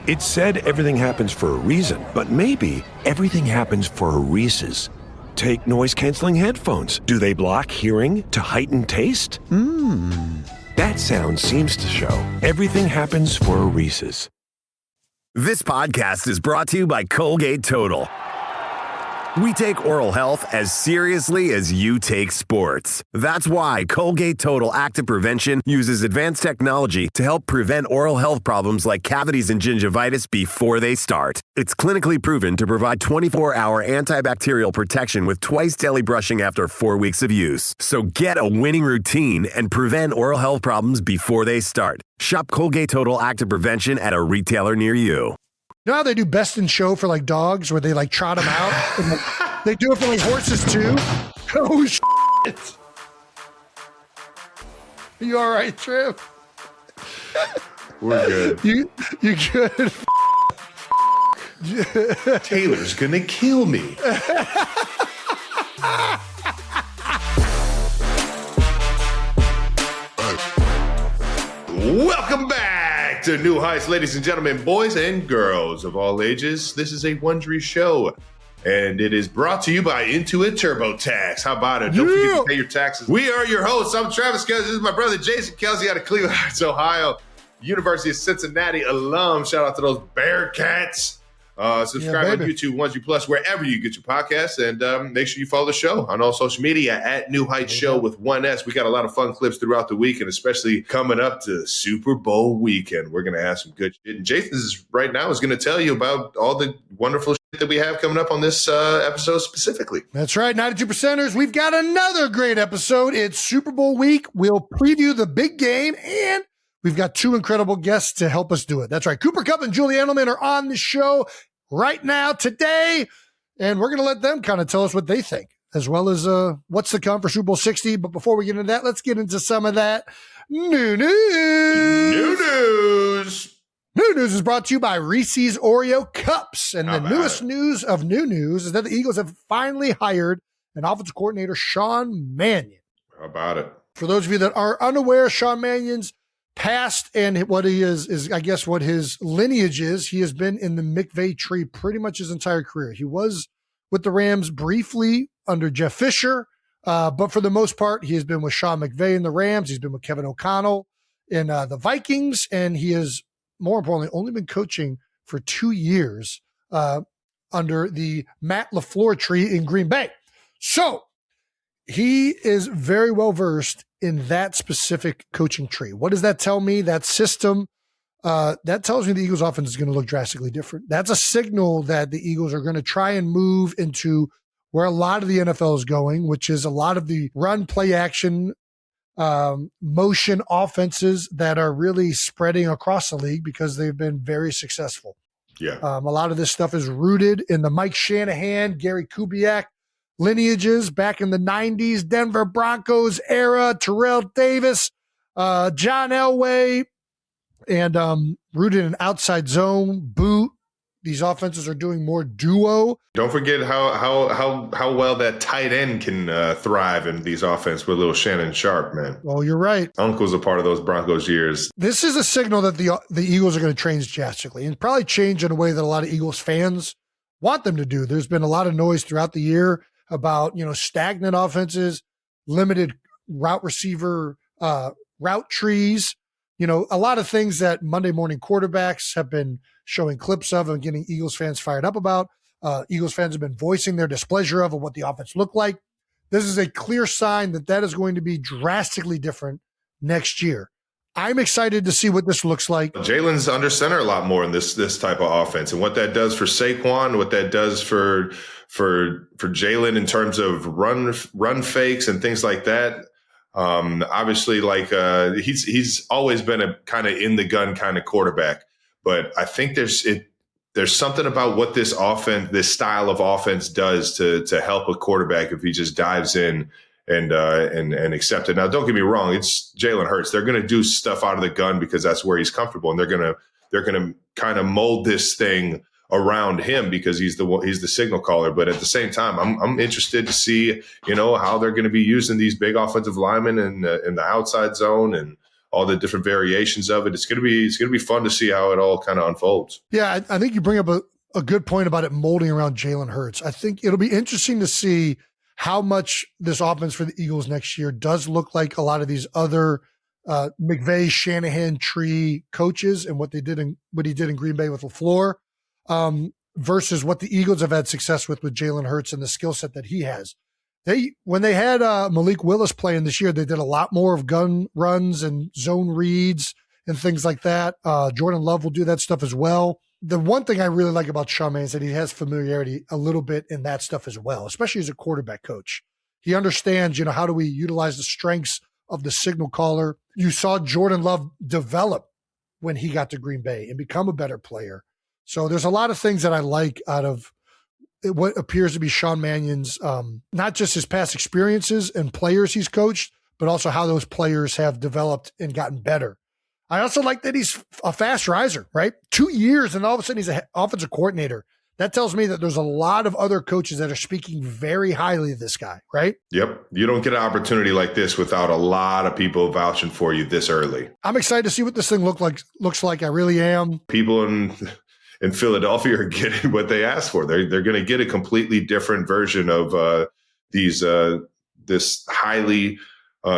It said everything happens for a reason, but maybe everything happens for a Reese's. Take noise-canceling headphones. Do they block hearing to heighten taste? That sound seems to show everything happens for a Reese's. This podcast is brought to you by Colgate Total. We take oral health as seriously as you take sports. That's why Colgate Total Active Prevention uses advanced technology to help prevent oral health problems like cavities and gingivitis before they start. It's clinically proven to provide 24-hour antibacterial protection with twice daily brushing after 4 weeks of use. So get a winning routine and prevent oral health problems before they start. Shop Colgate Total Active Prevention at a retailer near you. You know how they do best in show for like dogs where they like trot them out? And, like, they do it for like horses too? Oh, shit. Are you all right, Trip? We're good. You good? Taylor's gonna kill me. Welcome back to New Heights, ladies and gentlemen, boys and girls of all ages. This is a Wondery show, and it is brought to you by Intuit TurboTax. How about it? Don't forget to pay your taxes. We are your hosts. I'm Travis Kelsey. This is my brother Jason Kelsey out of Cleveland Heights, Ohio. University of Cincinnati alum. Shout out to those Bearcats. Subscribe on YouTube, Wondery Plus, wherever you get your podcasts, and make sure you follow the show on all social media at New Heights Show with 1S. We got a lot of fun clips throughout the week, and especially coming up to Super Bowl weekend. We're going to have some good shit. And Jason is going to tell you about all the wonderful shit that we have coming up on this episode specifically. That's right, 92%ers. We've got another great episode. It's Super Bowl week. We'll preview the big game, and we've got two incredible guests to help us do it. That's right. Cooper Kupp and Julian Edelman are on the show right now today, and we're going to let them kind of tell us what they think, as well as what's to come for Super Bowl 60. But before we get into that, let's get into some of that new news. New news is brought to you by Reese's Oreo Cups. And the newest news of new news is that the Eagles have finally hired an offensive coordinator, Sean Mannion. How about it? For those of you that are unaware, Sean Mannion's past and what he is I guess what his lineage is. He has been in the McVay tree pretty much his entire career. He was with the Rams briefly under Jeff Fisher, but for the most part, he has been with Sean McVay in the Rams. He's been with Kevin O'Connell in the Vikings, and he has, more importantly, only been coaching for 2 years under the Matt LaFleur tree in Green Bay. So he is very well versed in that specific coaching tree. What does that tell me? That system, that tells me the Eagles offense is going to look drastically different. That's a signal that the Eagles are going to try and move into where a lot of the NFL is going, which is a lot of the run, play action, motion offenses that are really spreading across the league because they've been very successful. Yeah. A lot of this stuff is rooted in the Mike Shanahan, Gary Kubiak lineages back in the 90s, Denver Broncos era, Terrell Davis, John Elway, and rooted in outside zone, boot. These offenses are doing more duo. Don't forget how well that tight end can thrive in these offenses with little Shannon Sharp, man. Oh, you're right. Uncle's a part of those Broncos years. This is a signal that the Eagles are going to change drastically, and probably change in a way that a lot of Eagles fans want them to do. There's been a lot of noise throughout the year about, stagnant offenses, limited route receiver, route trees, a lot of things that Monday morning quarterbacks have been showing clips of and getting Eagles fans fired up about. Eagles fans have been voicing their displeasure of what the offense looked like. This is a clear sign that is going to be drastically different next year. I'm excited to see what this looks like. Jalen's under center a lot more in this type of offense, and what that does for Saquon, what that does for Jalen in terms of run fakes and things like that. Obviously, he's always been a kind of in the gun kind of quarterback, but I think there's something about what this style of offense does to help a quarterback if he just dives in and accept it. Now, don't get me wrong, it's Jalen Hurts. They're going to do stuff out of the gun because that's where he's comfortable, and they're going to kind of mold this thing around him because he's the signal caller. But at the same time, I'm interested to see how they're going to be using these big offensive linemen in the outside zone and all the different variations of it. It's gonna be fun to see how it all kind of unfolds. Yeah, I think you bring up a good point about it molding around Jalen Hurts. I think it'll be interesting to see how much this offense for the Eagles next year does look like a lot of these other McVay, Shanahan tree coaches and what he did in Green Bay with LaFleur, versus what the Eagles have had success with Jalen Hurts and the skill set that he has. When they had Malik Willis playing this year, they did a lot more of gun runs and zone reads and things like that. Jordan Love will do that stuff as well. The one thing I really like about Sean Mannion is that he has familiarity a little bit in that stuff as well, especially as a quarterback coach. He understands, how do we utilize the strengths of the signal caller. You saw Jordan Love develop when he got to Green Bay and become a better player. So there's a lot of things that I like out of what appears to be Sean Mannion's, not just his past experiences and players he's coached, but also how those players have developed and gotten better. I also like that he's a fast riser, right? 2 years and all of a sudden he's an offensive coordinator. That tells me that there's a lot of other coaches that are speaking very highly of this guy, right? Yep. You don't get an opportunity like this without a lot of people vouching for you this early. I'm excited to see what this thing looks like. I really am. People in Philadelphia are getting what they asked for. They're going to get a completely different version of this highly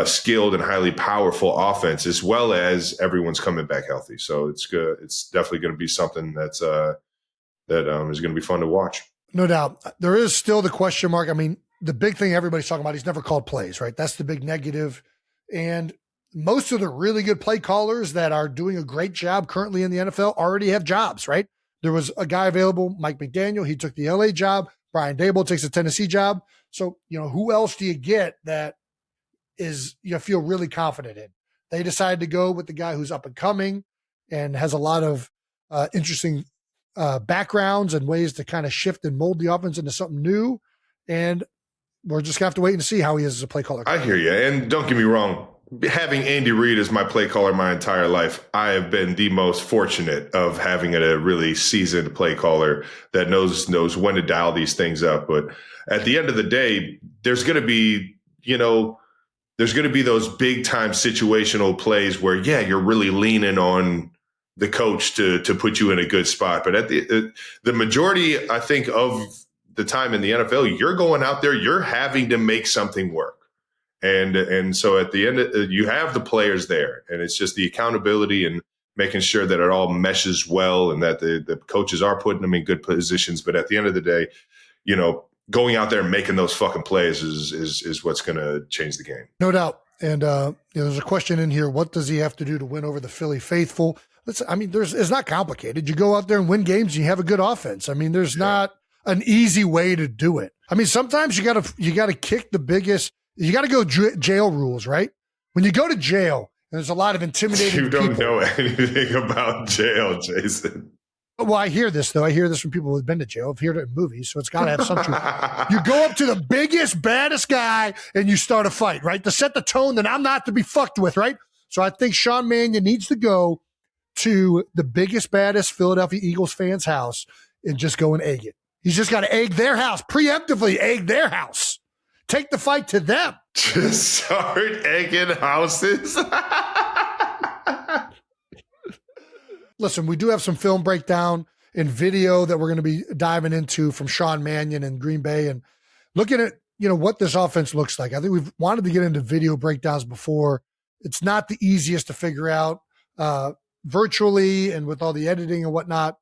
skilled and highly powerful offense, as well as everyone's coming back healthy. So it's good. It's definitely going to be something that's that is going to be fun to watch. No doubt. There is still the question mark. I mean, the big thing everybody's talking about, he's never called plays, right? That's the big negative. And most of the really good play callers that are doing a great job currently in the NFL already have jobs, right? There was a guy available, Mike McDaniel. He took the LA job. Brian Daboll takes a Tennessee job. So, who else do you get that is you feel really confident in? They decided to go with the guy who's up and coming and has a lot of interesting backgrounds and ways to kind of shift and mold the offense into something new. And we're just going to have to wait and see how he is as a play caller. I hear you. And don't get me wrong. Having Andy Reid as my play caller my entire life, I have been the most fortunate of having a really seasoned play caller that knows when to dial these things up. But at the end of the day, there's going to be, there's going to be those big time situational plays where, you're really leaning on the coach to put you in a good spot. But at the majority, I think, of the time in the NFL, you're going out there, you're having to make something work. And so at the end, you have the players there, and it's just the accountability and making sure that it all meshes well and that the coaches are putting them in good positions. But at the end of the day, going out there and making those fucking plays is what's going to change the game. No doubt. And there's a question in here. What does he have to do to win over the Philly faithful? It's not complicated. You go out there and win games and you have a good offense. I mean, there's not an easy way to do it. I mean, sometimes you gotta kick the biggest. You got to go jail rules, right? When you go to jail, there's a lot of intimidating people. You don't know anything about jail, Jason. Well, I hear this, though. I hear this from people who've been to jail. I've heard it in movies, so it's got to have some truth. You go up to the biggest, baddest guy, and you start a fight, right? To set the tone that I'm not to be fucked with, right? So I think Sean Mannion needs to go to the biggest, baddest Philadelphia Eagles fans' house and just go and egg it. He's just got to egg their house, preemptively egg their house. Take the fight to them. Just start egging houses. Listen, we do have some film breakdown and video that we're going to be diving into from Sean Mannion and Green Bay and looking at, what this offense looks like. I think we've wanted to get into video breakdowns before. It's not the easiest to figure out virtually and with all the editing and whatnot,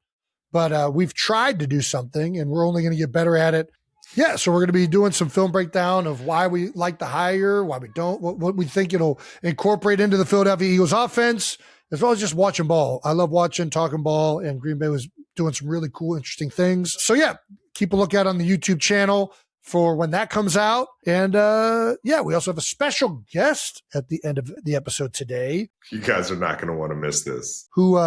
but we've tried to do something and we're only going to get better at it. Yeah, so we're going to be doing some film breakdown of why we like the hire, why we don't, what we think it'll incorporate into the Philadelphia Eagles offense, as well as just watching ball. I love watching, talking ball, and Green Bay was doing some really cool, interesting things. So, keep a lookout on the YouTube channel for when that comes out. And, we also have a special guest at the end of the episode today. You guys are not going to want to miss this. Who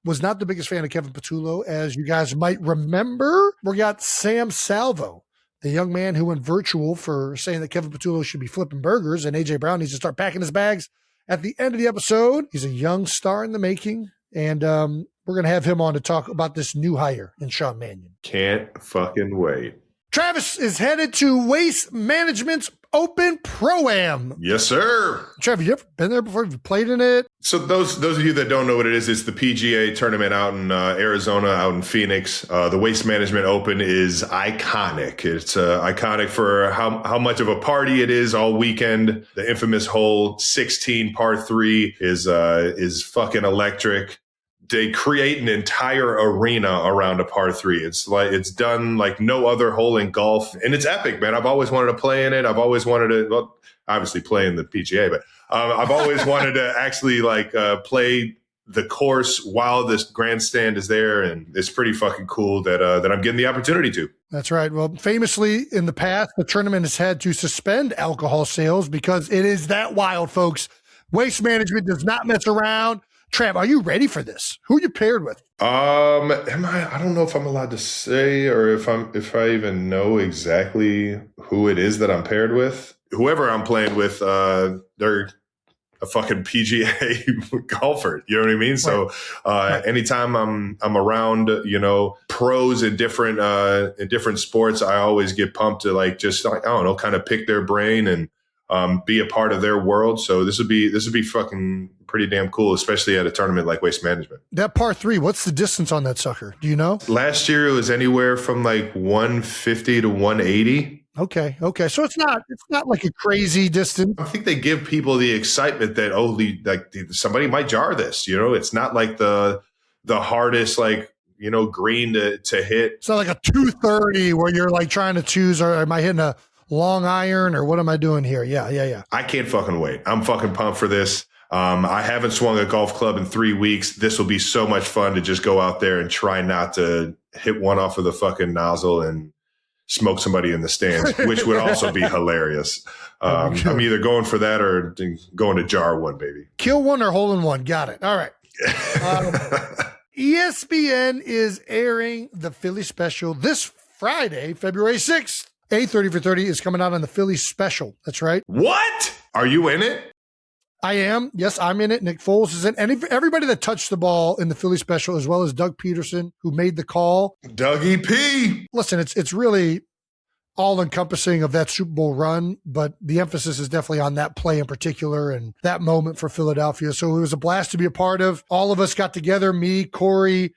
was not the biggest fan of Kevin Patullo, as you guys might remember. We got Sam Salvo, the young man who went virtual for saying that Kevin Patullo should be flipping burgers and A.J. Brown needs to start packing his bags at the end of the episode. He's a young star in the making, and we're going to have him on to talk about this new hire in Sean Mannion. Can't fucking wait. Travis is headed to Waste Management's Open Pro-Am. Yes, sir. Trev, you ever been there before? Have you played in it? So those of you that don't know what it is, it's the PGA tournament out in Arizona, out in Phoenix. The Waste Management Open is iconic. It's iconic for how much of a party it is all weekend. The infamous hole 16 par 3 is fucking electric. They create an entire arena around a par 3. It's done like no other hole in golf, and it's epic, man. I've always wanted to play in it. I've always wanted to, well, obviously play in the PGA, but I've always wanted to actually play the course while this grandstand is there, and it's pretty fucking cool that I'm getting the opportunity to. That's right. Well, famously in the past, the tournament has had to suspend alcohol sales because it is that wild, folks. Waste Management does not mess around. Trav, are you ready for this? Who are you paired with? I don't know if I'm allowed to say, or if I even know exactly who it is that I'm paired with. Whoever I'm playing with, they're a fucking PGA golfer. You know what I mean? So, anytime I'm around, pros in different sports, I always get pumped to I don't know, kind of pick their brain and be a part of their world. So this would be fucking pretty damn cool, especially at a tournament like Waste Management. That par 3, what's the distance on that sucker? Do you know? Last year it was anywhere from 150 to 180. Okay. So it's not like a crazy distance. I think they give people the excitement that somebody might jar this. It's not like the hardest green to hit. It's not like a 230 where you're trying to choose, or am I hitting a long iron or what am I doing here? Yeah. I can't fucking wait. I'm fucking pumped for this. I haven't swung a golf club in 3 weeks. This will be so much fun to just go out there and try not to hit one off of the fucking nozzle and smoke somebody in the stands, which would also be hilarious. I'm either going for that or going to jar one, baby. Kill one or hole in one. Got it. All right. ESPN is airing the Philly special this Friday, February 6th. 8:30 for 30 is coming out on the Philly special. That's right. What? Are you in it? I am. Yes, I'm in it. Nick Foles is in. And everybody that touched the ball in the Philly special, as well as Doug Peterson, who made the call. Dougie P. Listen, it's really all-encompassing of that Super Bowl run, but the emphasis is definitely on that play in particular and that moment for Philadelphia. So it was a blast to be a part of. All of us got together, me, Corey,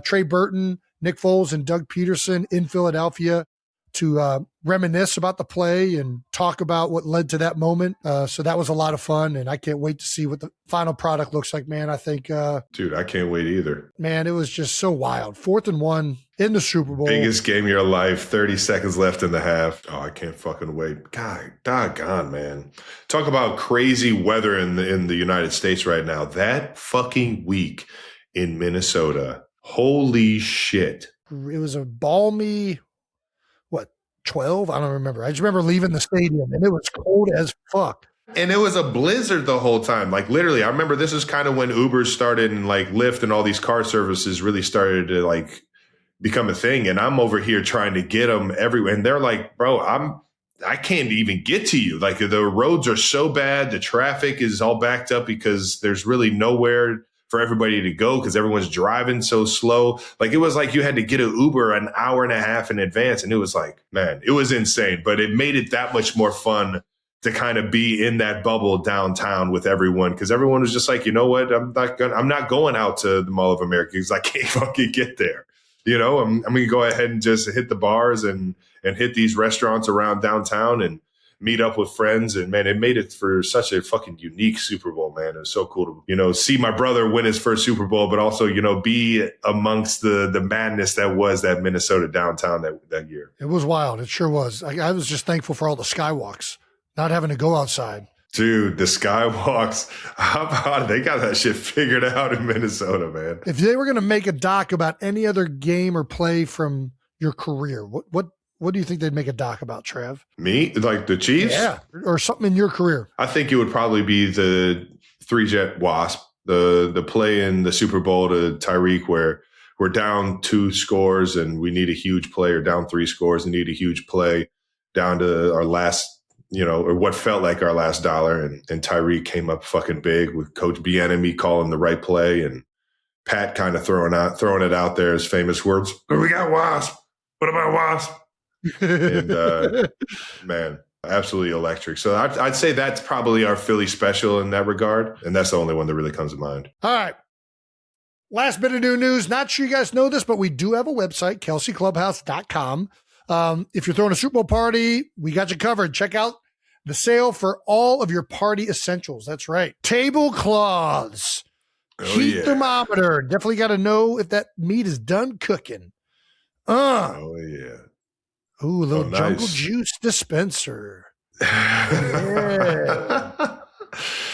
Trey Burton, Nick Foles, and Doug Peterson in Philadelphia to reminisce about the play and talk about what led to that moment. So that was a lot of fun, and I can't wait to see what the final product looks like, man. I think dude, I can't wait either. Man, it was just so wild. 4th and 1 in the Super Bowl. Biggest game of your life, 30 seconds left in the half. Oh, I can't fucking wait. God, doggone, man. Talk about crazy weather in the United States right now. That fucking week in Minnesota. Holy shit. It was a balmy 12? I don't remember. I just remember leaving the stadium and it was cold as fuck. And it was a blizzard the whole time. Literally, I remember this is kind of when Uber started and Lyft and all these car services really started to become a thing. And I'm over here trying to get them everywhere. And they're like, bro, I can't even get to you. The roads are so bad. The traffic is all backed up because there's really nowhere for everybody to go because everyone's driving so slow. It was like you had to get an Uber an hour and a half in advance. And it was man, it was insane, but it made it that much more fun to kind of be in that bubble downtown with everyone. Cause everyone was just you know what? I'm not going out to the Mall of America because I can't fucking get there. I'm going to go ahead and just hit the bars and hit these restaurants around downtown and meet up with friends. And man, it made it for such a fucking unique Super Bowl, man. It was so cool to, see my brother win his first Super Bowl, but also, be amongst the madness that was that Minnesota downtown that year. It was wild. It sure was. I was just thankful for all the skywalks, not having to go outside. Dude, the skywalks, how about they got that shit figured out in Minnesota, man. If they were going to make a doc about any other game or play from your career, what do you think they'd make a doc about, Trev? Me? The Chiefs? Yeah, or something in your career. I think it would probably be the 3-jet wasp, the play in the Super Bowl to Tyreek where we're down 2 scores and we need a huge play, or down 3 scores and need a huge play down to our last, or what felt like our last dollar. And Tyreek came up fucking big with Coach Bieniemy calling the right play and Pat kind of throwing it out there as famous words. We got wasp. What about wasp? And man, Absolutely electric. So I'd say that's probably our Philly special in that regard. And that's the only one that really comes to mind. All right. Last bit of new news. Not sure you guys know this, but we do have a website, kelseyclubhouse.com. If you're throwing a Super Bowl party, we got you covered. Check out the sale for all of your party essentials. That's right. Tablecloths, heat thermometer. Definitely got to know if that meat is done cooking. Oh, yeah. Ooh, a little jungle juice dispenser. Yeah.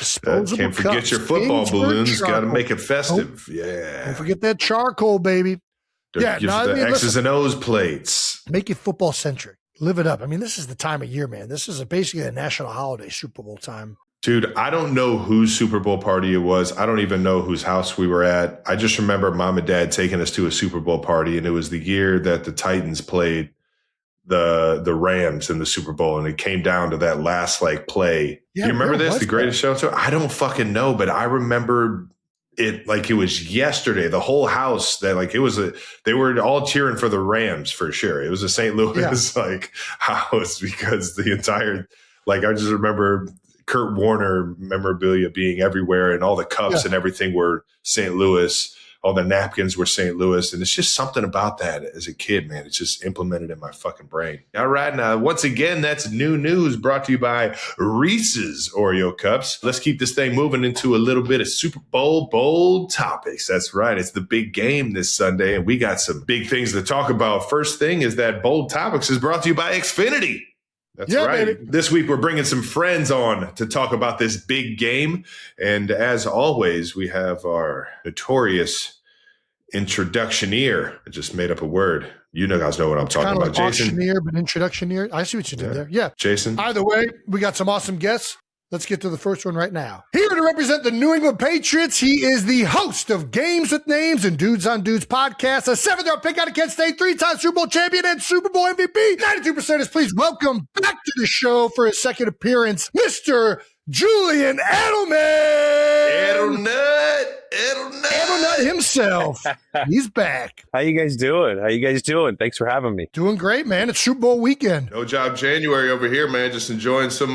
Disposable Can't forget cups, your football balloons. Got to make it festive. Don't forget that charcoal, baby. The X's and O's plates. Make it football centric. Live it up. I mean, this is the time of year, man. This is basically a national holiday, Super Bowl time. Dude, I don't know whose Super Bowl party it was. I don't even know whose house we were at. I just remember mom and dad taking us to a Super Bowl party, and it was the year that the Titans played the Rams in the Super Bowl, and it came down to that last play. Yeah, do you remember this? The greatest show? I don't fucking know, but I remember it like it was yesterday. The whole house they were all cheering for the Rams for sure. It was a St. Louis house because the entire I just remember Kurt Warner memorabilia being everywhere, and all the cups and everything were St. Louis. All the napkins were St. Louis. And it's just something about that as a kid, man. It's just implemented in my fucking brain. All right. Now, once again, that's new news brought to you by Reese's Oreo Cups. Let's keep this thing moving into a little bit of Super Bowl bold topics. That's right. It's the big game this Sunday, and we got some big things to talk about. First thing is that bold topics is brought to you by Xfinity. That's right. Baby. This week, we're bringing some friends on to talk about this big game. And as always, we have our notorious introductioneer. I just made up a word. You guys know what I'm talking about. Jason. Auctioneer, but introductioneer. I see what you did there. Yeah. Jason. Either way, we got some awesome guests. Let's get to the first one right now. Here to represent the New England Patriots, he is the host of Games with Names and Dudes on Dudes podcast, a 7th-round pick out of Kent State, 3-time Super Bowl champion and Super Bowl MVP. 92% is please welcome back to the show for his second appearance, Mr. Julian Edelman. Edelnut himself. He's back. How you guys doing? Thanks for having me. Doing great, man. It's Super Bowl weekend. No job January over here, man. Just enjoying some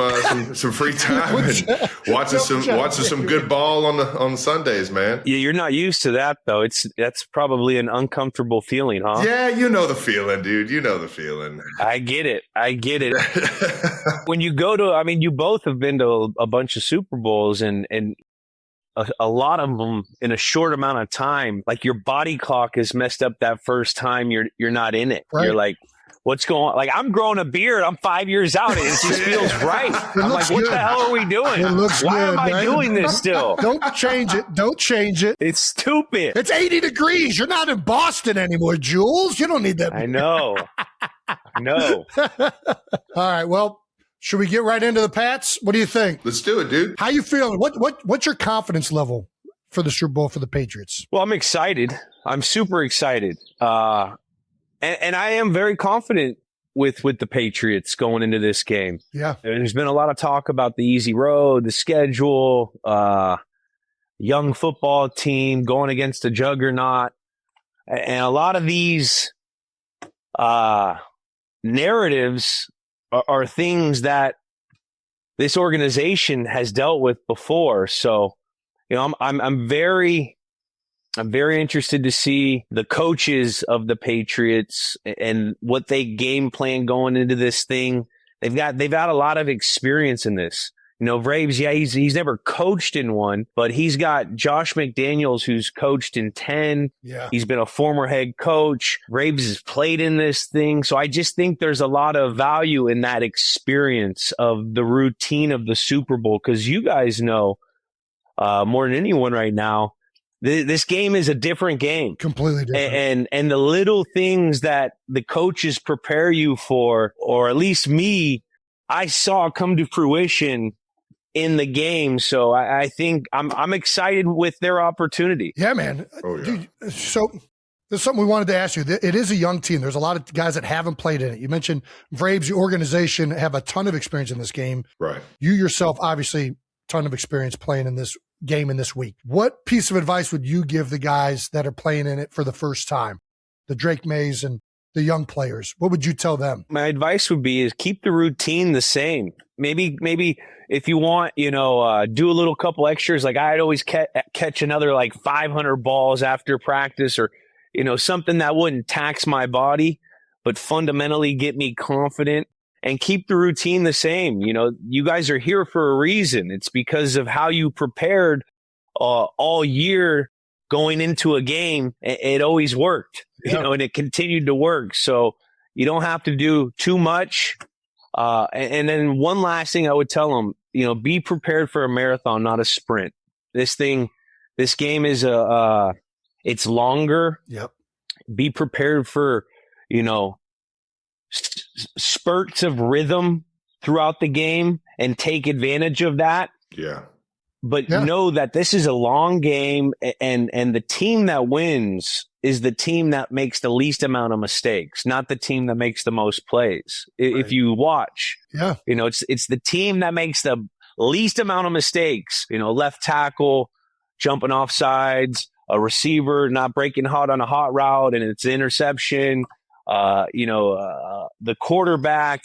free time and watching some good ball on Sundays, man. Yeah, you're not used to that though. That's probably an uncomfortable feeling, huh? Yeah, you know the feeling, dude. You know the feeling. I get it. When you go to, you both have been to a bunch of Super Bowls and a lot of them in a short amount of time. Like your body clock is messed up that first time you're not in it. Right. You're like, what's going on? Like I'm growing a beard. I'm 5 years out. It just feels right. I'm like, what the hell are we doing? Why am I doing this still? Don't change it. It's stupid. It's 80 degrees. You're not in Boston anymore, Jules. You don't need that. I know. All right. Well, should we get right into the Pats? What do you think? Let's do it, dude. How you feeling? What's your confidence level for the Super Bowl for the Patriots? Well, I'm excited. I'm super excited. And I am very confident with the Patriots going into this game. Yeah. There's been a lot of talk about the easy road, the schedule, young football team going against a juggernaut. And a lot of these narratives are things that this organization has dealt with before. So, I'm very interested to see the coaches of the Patriots and what they game plan going into this thing. They've got a lot of experience in this. Vrabes, he's never coached in one, but he's got Josh McDaniels, who's coached in 10. Yeah. He's been a former head coach. Vrabes has played in this thing. So I just think there's a lot of value in that experience of the routine of the Super Bowl, because you guys know more than anyone right now, this game is a different game. Completely different. And the little things that the coaches prepare you for, or at least me, I saw come to fruition in the game. So I think I'm excited with their opportunity. Yeah, man. Oh, yeah. Dude, so there's something we wanted to ask you. It is a young team. There's a lot of guys that haven't played in it. You mentioned Vrabes, your organization, have a ton of experience in this game. Right. You yourself, obviously, ton of experience playing in this game in this week. What piece of advice would you give the guys that are playing in it for the first time? The Drake Mays and the young players? What would you tell them? My advice would be is keep the routine the same. Maybe if you want, do a little couple extras. Like I'd always catch another like 500 balls after practice, or, something that wouldn't tax my body, but fundamentally get me confident, and keep the routine the same. You guys are here for a reason. It's because of how you prepared all year going into a game. It always worked, and it continued to work. So you don't have to do too much. And then one last thing I would tell them, be prepared for a marathon, not a sprint. This game is it's longer. Yep. Be prepared for, spurts of rhythm throughout the game and take advantage of that. Yeah. But know that this is a long game, and the team that wins is the team that makes the least amount of mistakes, not the team that makes the most plays. Right. If you watch, it's the team that makes the least amount of mistakes, left tackle, jumping off sides, a receiver not breaking hot on a hot route and it's an interception, the quarterback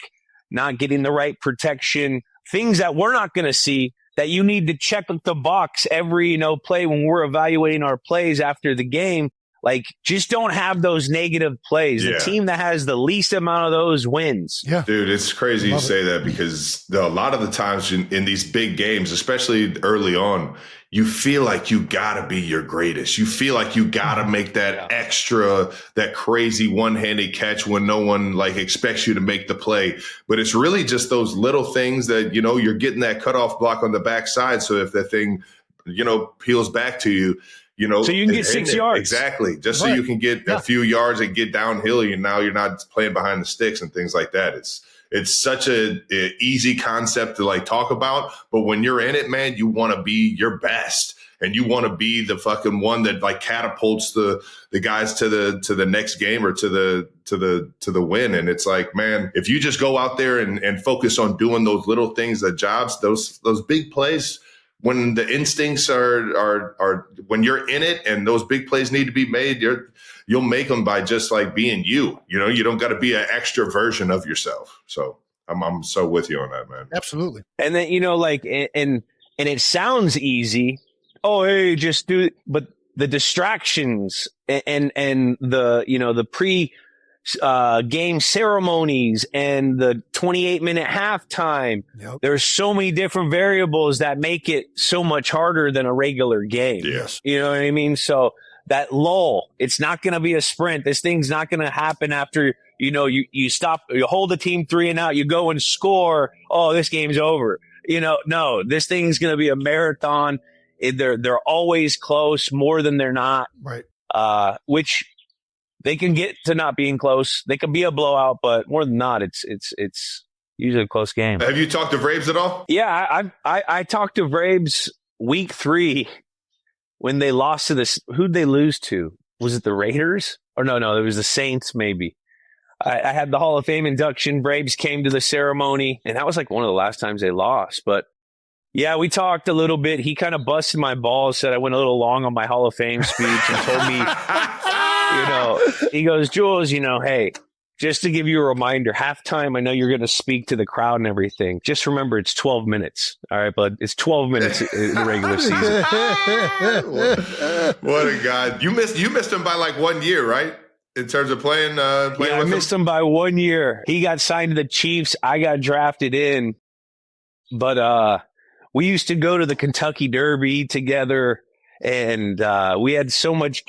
not getting the right protection, things that we're not going to see, that you need to check the box every, play when we're evaluating our plays after the game. Like, just don't have those negative plays. Yeah. The team that has the least amount of those wins. Yeah. Dude, it's crazy you say that, because a lot of the times in these big games, especially early on, you feel like you got to be your greatest. You feel like you got to make that extra, that crazy one-handed catch when no one expects you to make the play. But it's really just those little things that, you're getting that cutoff block on the backside. So if that thing, peels back to you, so you can get 6 yards. Exactly. Just so you can get a few yards and get downhill. Now you're not playing behind the sticks and things like that. It's such a easy concept to talk about, but when you're in it, man, you want to be your best, and you want to be the fucking one that catapults the guys to the next game or to the win. And it's man, if you just go out there and focus on doing those little things, the jobs, those big plays, when the instincts are when you're in it and those big plays need to be made, you'll make them by just being you. You don't got to be an extra version of yourself. So I'm so with you on that, man. Absolutely. And then and it sounds easy. Oh, hey, just do it. But the distractions and the the pre game ceremonies and the 28-minute halftime. Yep. There's so many different variables that make it so much harder than a regular game. Yes. You know what I mean? So that lull, it's not going to be a sprint. This thing's not going to happen after, you stop, you hold the team 3 and out, you go and score. Oh, this game's over. No, this thing's going to be a marathon. They're always close, more than they're not. Right. Which they can get to not being close. They can be a blowout, but more than not, it's usually a close game. Have you talked to Vrabes at all? Yeah, I talked to Vrabes week 3 when they lost to this. Who'd they lose to? Was it the Raiders? Or no, it was the Saints maybe. I had the Hall of Fame induction. Vrabes came to the ceremony, and that was one of the last times they lost. But yeah, we talked a little bit. He kind of busted my balls, said I went a little long on my Hall of Fame speech, and told me, he goes, Jules, hey, just to give you a reminder, halftime, I know you're going to speak to the crowd and everything. Just remember, it's 12 minutes. All right, bud? It's 12 minutes in the regular season. What a guy. You missed him by 1 year, right? In terms of playing with him? I missed him by 1 year. He got signed to the Chiefs. I got drafted in. But we used to go to the Kentucky Derby together, and we had so much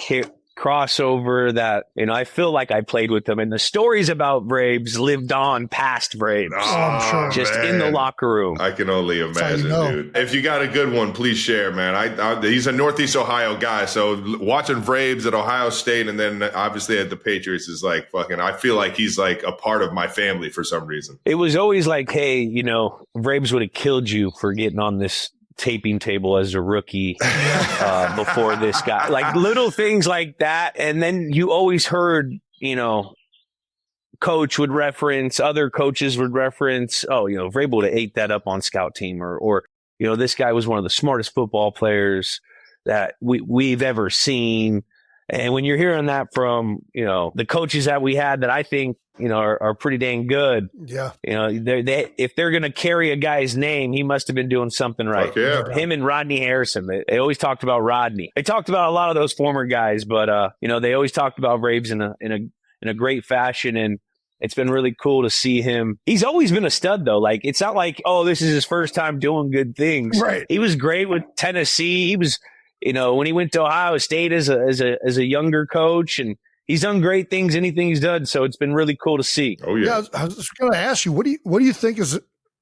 crossover that I feel like I played with them, and the stories about Vrabes lived on past Vrabes. Oh, I'm sure. Just in the locker room. I can only imagine, dude. If you got a good one, please share, man. He's a Northeast Ohio guy, so watching Vrabes at Ohio State and then obviously at the Patriots is fucking. I feel like he's a part of my family for some reason. It was always hey, Vrabes would have killed you for getting on this taping table as a rookie before this guy, little things like that. And then you always heard, coach would reference, other coaches would reference, Vrabel would have ate that up on scout team, or this guy was one of the smartest football players that we've ever seen. And when you're hearing that from, the coaches that we had that I think, are pretty dang good. Yeah. If they're going to carry a guy's name, he must have been doing something right. Yeah. Him and Rodney Harrison, they always talked about Rodney. They talked about a lot of those former guys, but, they always talked about Braves in a great fashion. And it's been really cool to see him. He's always been a stud, though. Like, it's not like, this is his first time doing good things. Right. He was great with Tennessee. He was, when he went to Ohio State as a younger coach, and he's done great things, anything he's done. So it's been really cool to see. Oh, yeah. I was going to ask you, what do you think has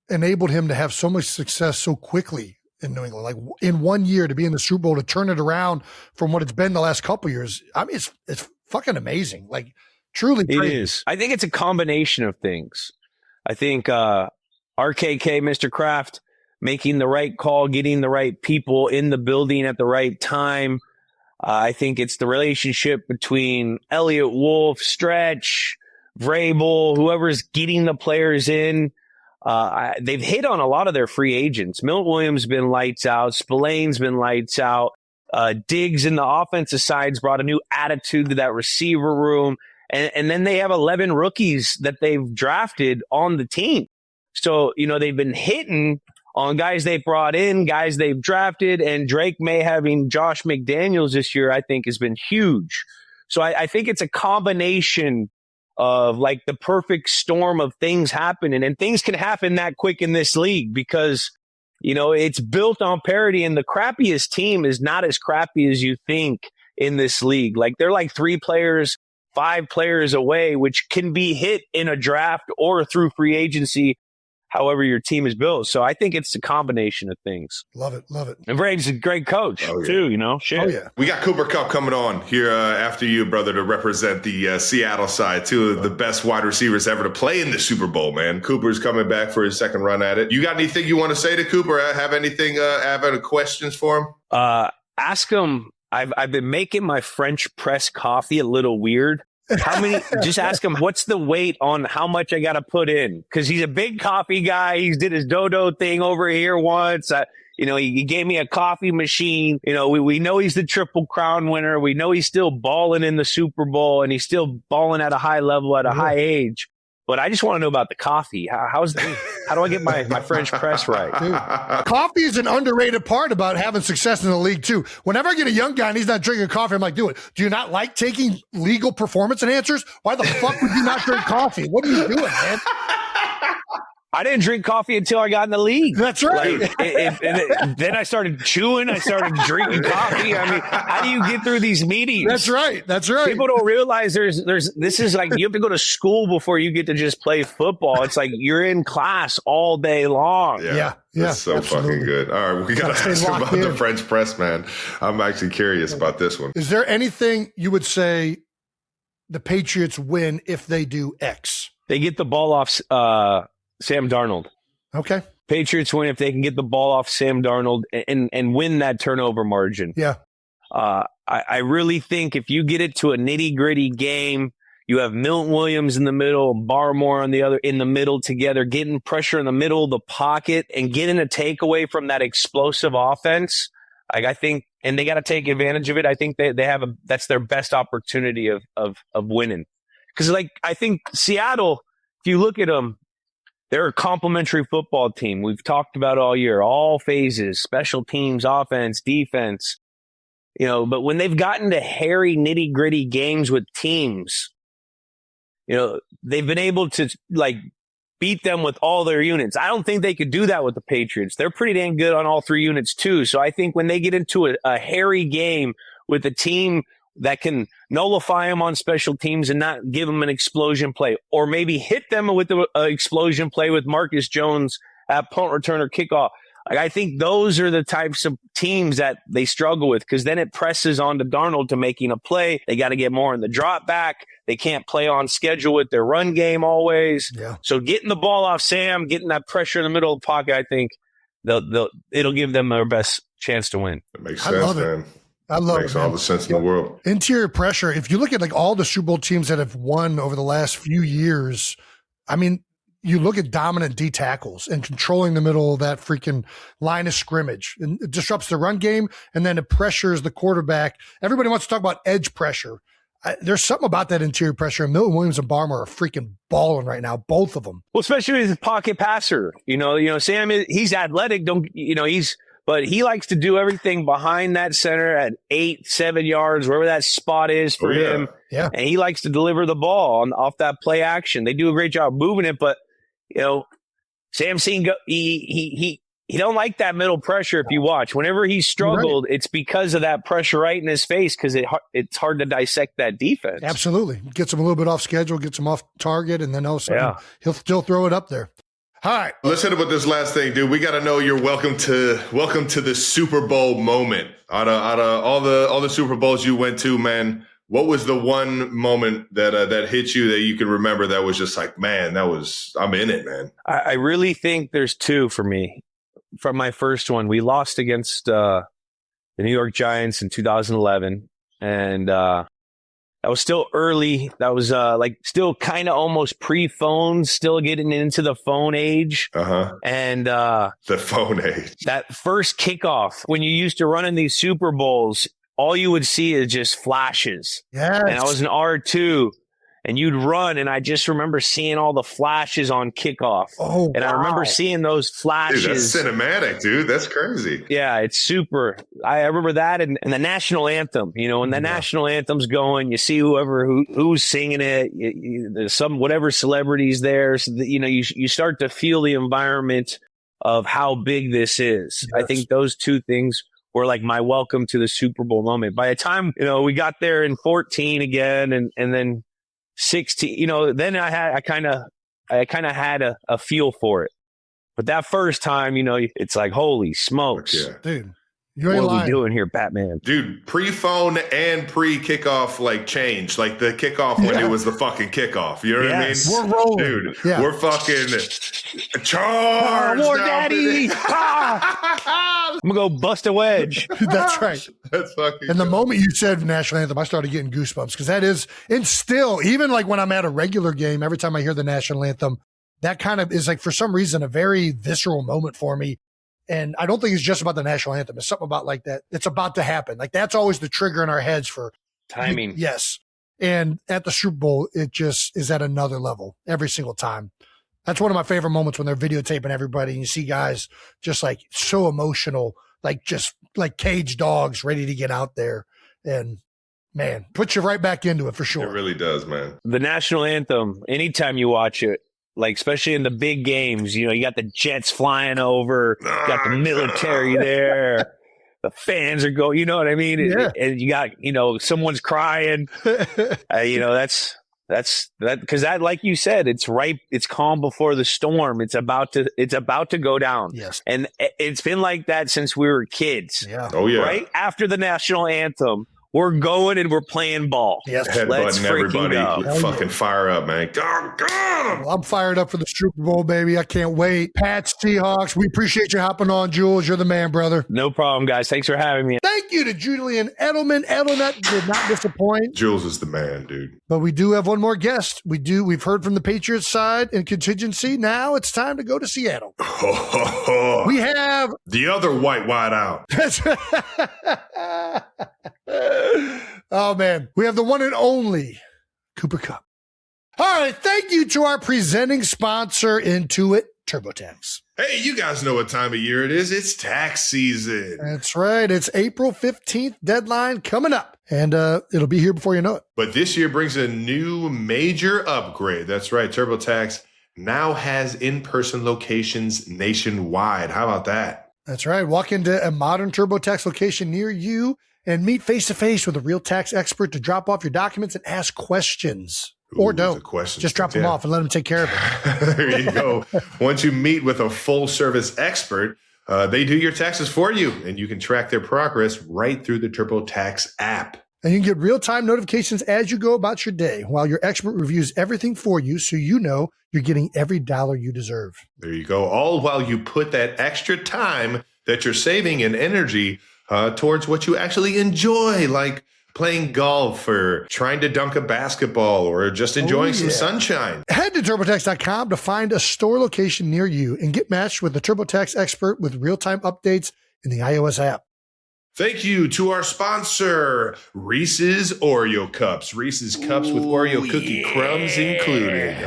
enabled him to have so much success so quickly in New England? Like, in 1 year to be in the Super Bowl, to turn it around from what it's been the last couple of years. I mean, it's fucking amazing. Like, truly. It is. I think it's a combination of things. I think RKK, Mr. Kraft, making the right call, getting the right people in the building at the right time. I think it's the relationship between Elliott Wolf, Stretch, Vrabel, whoever's getting the players in. They've hit on a lot of their free agents. Milt Williams been lights out. Spillane's been lights out. Diggs in the offensive side's brought a new attitude to that receiver room. And then they have 11 rookies that they've drafted on the team. So, they've been hitting on guys they've brought in, guys they've drafted, and Drake May having Josh McDaniels this year, I think, has been huge. So I think it's a combination of like the perfect storm of things happening, and things can happen that quick in this league because, it's built on parity, and the crappiest team is not as crappy as you think in this league. Like, they're like 3 players, 5 players away, which can be hit in a draft or through free agency, however your team is built. So I think it's a combination of things. Love it. And Braves is a great coach, too, Shit. Oh, yeah. We got Cooper Kupp coming on here after you, brother, to represent the Seattle side. 2 of the best wide receivers ever to play in the Super Bowl, man. Cooper's coming back for his second run at it. You got anything you want to say to Cooper? Have any questions for him? Ask him. I've been making my French press coffee a little weird. Just ask him, what's the weight on how much I got to put in? Because he's a big coffee guy. He did his dodo thing over here once. He gave me a coffee machine. We know he's the Triple Crown winner. We know he's still balling in the Super Bowl, and he's still balling at a high level at a high age. But I just want to know about the coffee. How do I get my French press right? Dude, coffee is an underrated part about having success in the league, too. Whenever I get a young guy and he's not drinking coffee, I'm like, do you not like taking legal performance enhancers? Why the fuck would you not drink coffee? What are you doing, man? I didn't drink coffee until I got in the league. That's right. Then I started chewing. I started drinking coffee. I mean, how do you get through these meetings? That's right. People don't realize this is like, you have to go to school before you get to just play football. It's like you're in class all day long. Yeah. That's so absolutely. Fucking good. All right, we got to ask about the French press, man. I'm actually curious about this one. Is there anything you would say the Patriots win if they do X? They get the ball off Sam Darnold. Okay. Patriots win if they can get the ball off Sam Darnold and win that turnover margin. Yeah. I really think if you get it to a nitty-gritty game, you have Milton Williams in the middle, Barmore in the middle together, getting pressure in the middle of the pocket and getting a takeaway from that explosive offense. I think, and they got to take advantage of it. I think they have that's their best opportunity of winning. Because I think Seattle, if you look at them, they're a complementary football team. We've talked about all year, all phases, special teams, offense, defense. But when they've gotten to hairy, nitty-gritty games with teams, they've been able to beat them with all their units. I don't think they could do that with the Patriots. They're pretty dang good on all 3 units too. So I think when they get into a hairy game with a team that can nullify them on special teams and not give them an explosion play, or maybe hit them with the explosion play with Marcus Jones at punt return or kickoff. I think those are the types of teams that they struggle with, because then it presses on to Darnold to making a play. They got to get more in the drop back. They can't play on schedule with their run game always. Yeah. So getting the ball off Sam, getting that pressure in the middle of the pocket, I think it'll give them their best chance to win. That makes sense, man. I love it. Makes all the sense in the world. Interior pressure. If you look at all the Super Bowl teams that have won over the last few years, I mean, you look at dominant D tackles and controlling the middle of that freaking line of scrimmage, and it disrupts the run game, and then it pressures the quarterback. Everybody wants to talk about edge pressure. There's something about that interior pressure. And Milton Williams and Barmer are freaking balling right now, both of them. Well, especially as a pocket passer. Sam, he's athletic. But he likes to do everything behind that center at 8-7 yards, wherever that spot is for him. Yeah. And he likes to deliver the ball off that play action. They do a great job moving it, but Sam Seen he don't like that middle pressure. If you watch, whenever he struggled, it's because of that pressure right in his face, because it's hard to dissect that defense. Absolutely. Gets him a little bit off schedule, gets him off target, and then all of a sudden he'll still throw it up there. All right. Let's hit it with this last thing, dude. We got to know your welcome to the Super Bowl moment. Out of all the Super Bowls you went to, man, what was the one moment that hit you that you can remember that was just like, man, I'm in it, man? I really think there's two for me. From my first one, we lost against the New York Giants in 2011, and that was still early. That was still kind of almost pre-phone, still getting into the phone age. And the phone age. That first kickoff, when you used to run in these Super Bowls, all you would see is just flashes. Yes. And I was an R2. And you'd run, and I just remember seeing all the flashes on kickoff. Oh, and I remember seeing those flashes. Dude, that's cinematic, dude. That's crazy. Yeah, it's super. I remember that, and the national anthem. When the national anthem's going, you see who's singing it. There's whatever celebrities there. So that, you start to feel the environment of how big this is. Yes. I think those two things were like my welcome to the Super Bowl moment. By the time we got there in 14 again, and then 16, then I kind of had a feel for it. But that first time, it's like, holy smokes. Yeah. Dude, what are we doing here, Batman? Dude, pre-phone and pre-kickoff change. Like the kickoff when it was the fucking kickoff. You know what I mean? We're rolling. Dude, we're fucking charged. More daddy. I'm going to go bust a wedge. That's right. That's fucking And the moment you said national anthem, I started getting goosebumps, because that is, and still, even like when I'm at a regular game, every time I hear the national anthem, that kind of is like, for some reason, a very visceral moment for me. And I don't think it's just about the national anthem. It's something about like that. It's about to happen. Like that's always the trigger in our heads for timing. Yes. And at the Super Bowl, it just is at another level every single time. That's one of my favorite moments, when they're videotaping everybody and you see guys just like so emotional, like just like caged dogs ready to get out there. And man, puts you right back into it for sure. It really does, man. The national anthem, anytime you watch it, like especially in the big games, you got the jets flying over, you got the military there, the fans are going, you know what I mean? Yeah. And you got, someone's crying. That's that, because that, like you said, it's calm before the storm. It's about to go down. Yes. And it's been like that since we were kids. Yeah. Oh yeah. Right after the national anthem, we're going and we're playing ball. Yes. Let's Headbutting freaking everybody. go. Fucking fire up, man. Go. Well, I'm fired up for the Super Bowl, baby. I can't wait. Pats, Seahawks, we appreciate you hopping on, Jules. You're the man, brother. No problem, guys. Thanks for having me. Thank you to Julian Edelman. Edelman did not disappoint. Jules is the man, dude. But we do have one more guest. We've heard from the Patriots side in contingency. Now it's time to go to Seattle. We have the other white out. Oh, man. We have the one and only Cooper Kupp. All right. Thank you to our presenting sponsor, Intuit TurboTax. Hey, you guys know what time of year it is. It's tax season. That's right. It's April 15th deadline coming up, and it'll be here before you know it. But this year brings a new major upgrade. That's right. TurboTax now has in-person locations nationwide. How about that? That's right. Walk into a modern TurboTax location near you and meet face-to-face with a real tax expert to drop off your documents and ask questions. Or don't. Just drop them off and let them take care of it. There you go. Once you meet with a full-service expert, they do your taxes for you, and you can track their progress right through the TurboTax app. And you can get real-time notifications as you go about your day while your expert reviews everything for you, so you know you're getting every dollar you deserve. There you go. All while you put that extra time that you're saving and energy towards what you actually enjoy, like playing golf or trying to dunk a basketball or just enjoying some sunshine. Head to TurboTax.com to find a store location near you and get matched with a TurboTax expert with real-time updates in the iOS app. Thank you to our sponsor, Reese's Oreo Cups. Reese's Cups with Oreo cookie crumbs included.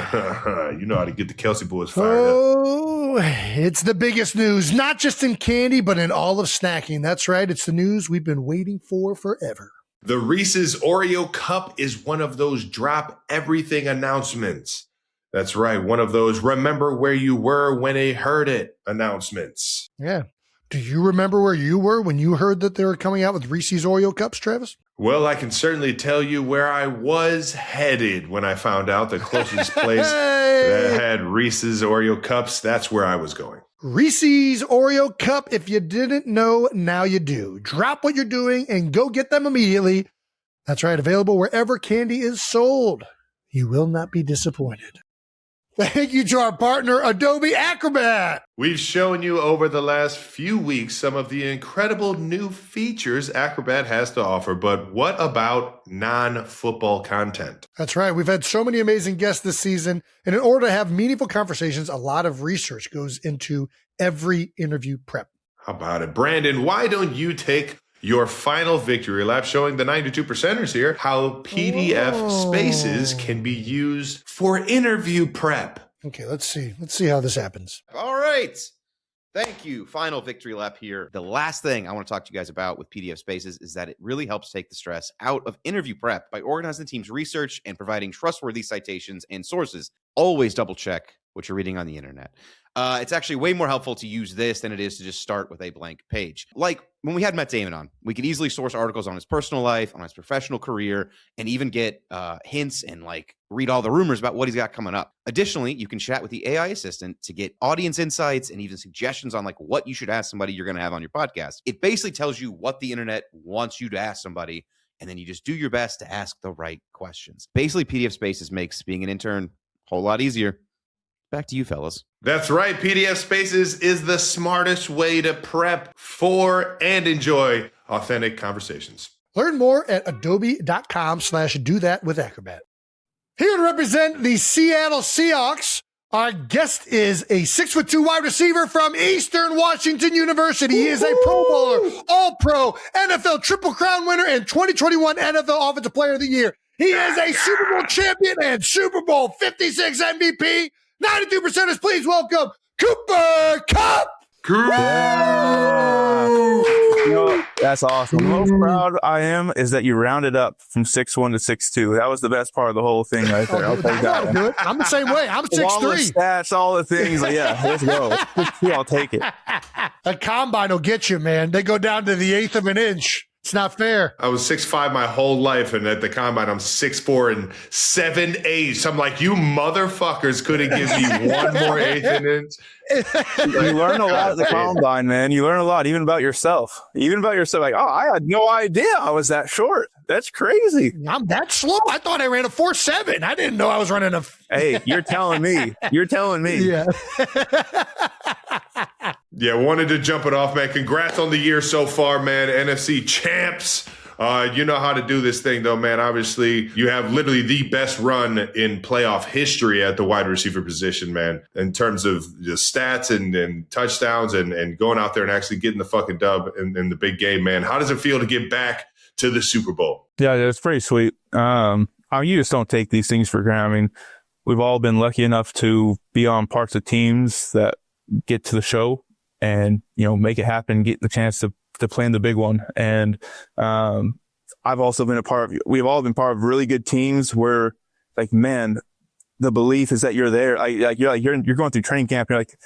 You know how to get the Kelsey boys fired up. Oh, it's the biggest news, not just in candy, but in all of snacking. That's right. It's the news we've been waiting for forever. The Reese's Oreo Cup is one of those drop everything announcements. That's right. One of those remember where you were when they heard it announcements. Yeah. Do you remember where you were when you heard that they were coming out with Reese's Oreo Cups, Travis? Well, I can certainly tell you where I was headed when I found out the closest place that had Reese's Oreo Cups. That's where I was going. Reese's Oreo Cup. If you didn't know, now you do. Drop what you're doing and go get them immediately. That's right. Available wherever candy is sold. You will not be disappointed. Thank you to our partner, Adobe Acrobat. We've shown you over the last few weeks some of the incredible new features Acrobat has to offer, but what about non-football content? That's right. We've had so many amazing guests this season, and in order to have meaningful conversations, a lot of research goes into every interview prep. How about it? Brandon, why don't you take your final victory lap showing the 92%ers here how PDF spaces can be used for interview prep. Okay, let's see. Let's see how this happens. All right. Thank you. Final victory lap here. The last thing I want to talk to you guys about with PDF Spaces is that it really helps take the stress out of interview prep by organizing the team's research and providing trustworthy citations and sources. Always double check what you're reading on the internet. It's actually way more helpful to use this than it is to just start with a blank page. Like when we had Matt Damon on, we could easily source articles on his personal life, on his professional career, and even get hints and like read all the rumors about what he's got coming up. Additionally, you can chat with the AI assistant to get audience insights and even suggestions on like what you should ask somebody you're going to have on your podcast. It basically tells you what the internet wants you to ask somebody, and then you just do your best to ask the right questions. Basically, PDF Spaces makes being an intern a whole lot easier. Back to you, fellas. That's right. PDF Spaces is the smartest way to prep for and enjoy authentic conversations. Learn more at adobe.com/do that with Acrobat. Here to represent the Seattle Seahawks, our guest is a 6'2" wide receiver from Eastern Washington University. He is a Pro Bowler, All-Pro, NFL Triple Crown winner, and 2021 NFL Offensive Player of the Year. He is a Super Bowl champion and Super Bowl 56 MVP. 92%ers, please welcome Cooper Kupp. You know, that's awesome. The most proud I am is that you rounded up from 6'1" to 6'2". That was the best part of the whole thing right there. I'll take that. Do it. I'm the same way. I'm 6'3". All the stats, all the things. Like, yeah, let's go. 6'2", I'll take it. A combine will get you, man. They go down to the eighth of an inch. It's not fair. I was 6'5" my whole life, and at the combine, I'm 6'4" and 7/8. I'm like, you motherfuckers couldn't give me one more eighth of an inch. You learn a lot at the combine, man. You learn a lot, even about yourself. Like, oh, I had no idea I was that short. That's crazy. I'm that slow. I thought I ran a 4.7. I didn't know I was running a. Hey, you're telling me. Yeah. Yeah, wanted to jump it off, man. Congrats on the year so far, man. NFC champs. You know how to do this thing, though, man. Obviously, you have literally the best run in playoff history at the wide receiver position, man, in terms of the stats and touchdowns and going out there and actually getting the fucking dub in the big game, man. How does it feel to get back to the Super Bowl? Yeah, it's pretty sweet. You just don't take these things for granted. I mean, we've all been lucky enough to be on parts of teams that get to the show and, you know, make it happen, get the chance to play in the big one. And I've also been we've all been part of really good teams where, like, man, the belief is that you're there. You're going through training camp. You're like,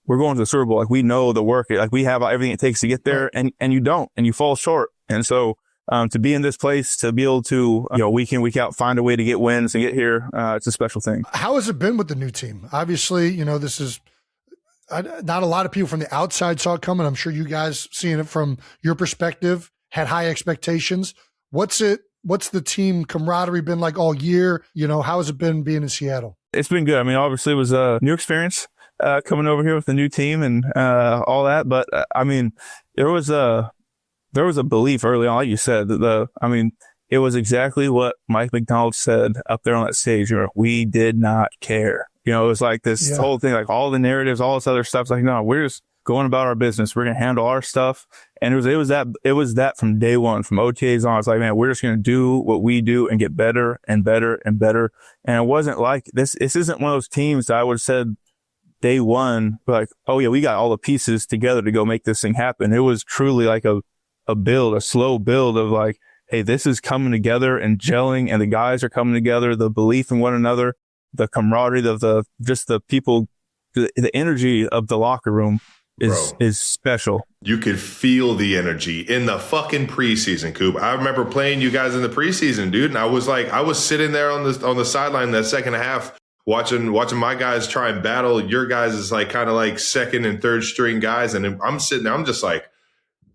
we're going to the Super Bowl. Like, we know the work. Like, we have everything it takes to get there, and you don't, and you fall short. And so to be in this place, to be able to, you know, week in, week out, find a way to get wins and get here, it's a special thing. How has it been with the new team? Obviously, you know, this is not a lot of people from the outside saw it coming. I'm sure you guys, seeing it from your perspective, had high expectations. What's the team camaraderie been like all year? You know, how has it been being in Seattle? It's been good. I mean, obviously it was a new experience coming over here with the new team and all that. But I mean, there was a belief early on, like you said, it was exactly what Mike McDonald said up there on that stage. We did not care. It was like this whole thing, like all the narratives, all this other stuff. It's like, no, we're just going about our business. We're going to handle our stuff. And it was that from day one, from OTAs on. It's like, man, we're just going to do what we do and get better and better and better. And it wasn't like this isn't one of those teams that I would have said day one, like, oh yeah, we got all the pieces together to go make this thing happen. It was truly like a slow build of like, hey, this is coming together and gelling, and the guys are coming together, the belief in one another, the camaraderie of the people, the energy of the locker room is special. You could feel the energy in the fucking preseason, Coop. I remember playing you guys in the preseason, dude, and I was sitting there on the sideline that second half watching my guys try and battle your guys is like kind of like second and third string guys, and I'm sitting there, I'm just like,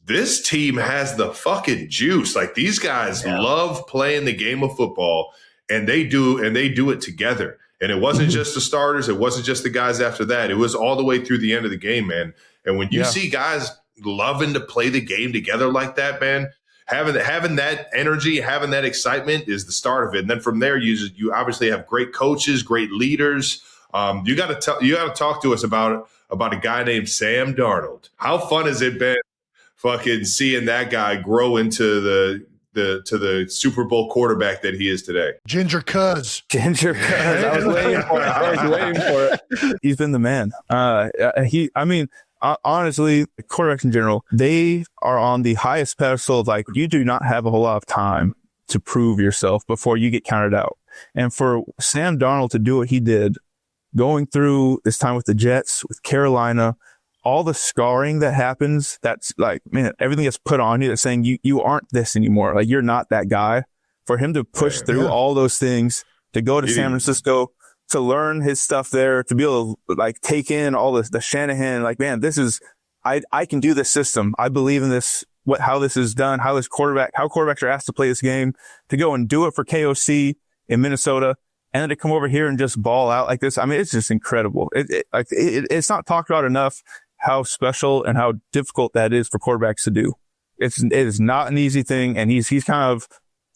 this team has the fucking juice. Like, these guys love playing the game of football, and they do it together. And it wasn't just the starters. It wasn't just the guys after that. It was all the way through the end of the game, man. And when you see guys loving to play the game together like that, man, having that energy, having that excitement is the start of it. And then from there, you obviously have great coaches, great leaders. You got to talk to us about a guy named Sam Darnold. How fun has it been fucking seeing that guy grow into the Super Bowl quarterback that he is today? Ginger Cuz. I was waiting for it. He's been the man. Honestly, quarterbacks in general, they are on the highest pedestal of, like, you do not have a whole lot of time to prove yourself before you get counted out. And for Sam Darnold to do what he did, going through this time with the Jets, with Carolina, all the scarring that happens, that's like, man, everything that's put on you that's saying you aren't this anymore. Like, you're not that guy. For him to push through all those things, to go to San Francisco, to learn his stuff there, to be able to like take in all the Shanahan, like, man, this is, I can do this system. I believe in this, how this is done, how quarterbacks are asked to play this game, to go and do it for KOC in Minnesota, and then to come over here and just ball out like this. I mean, it's just incredible. It's not talked about enough how special and how difficult that is for quarterbacks to do. It is not an easy thing. And he's kind of,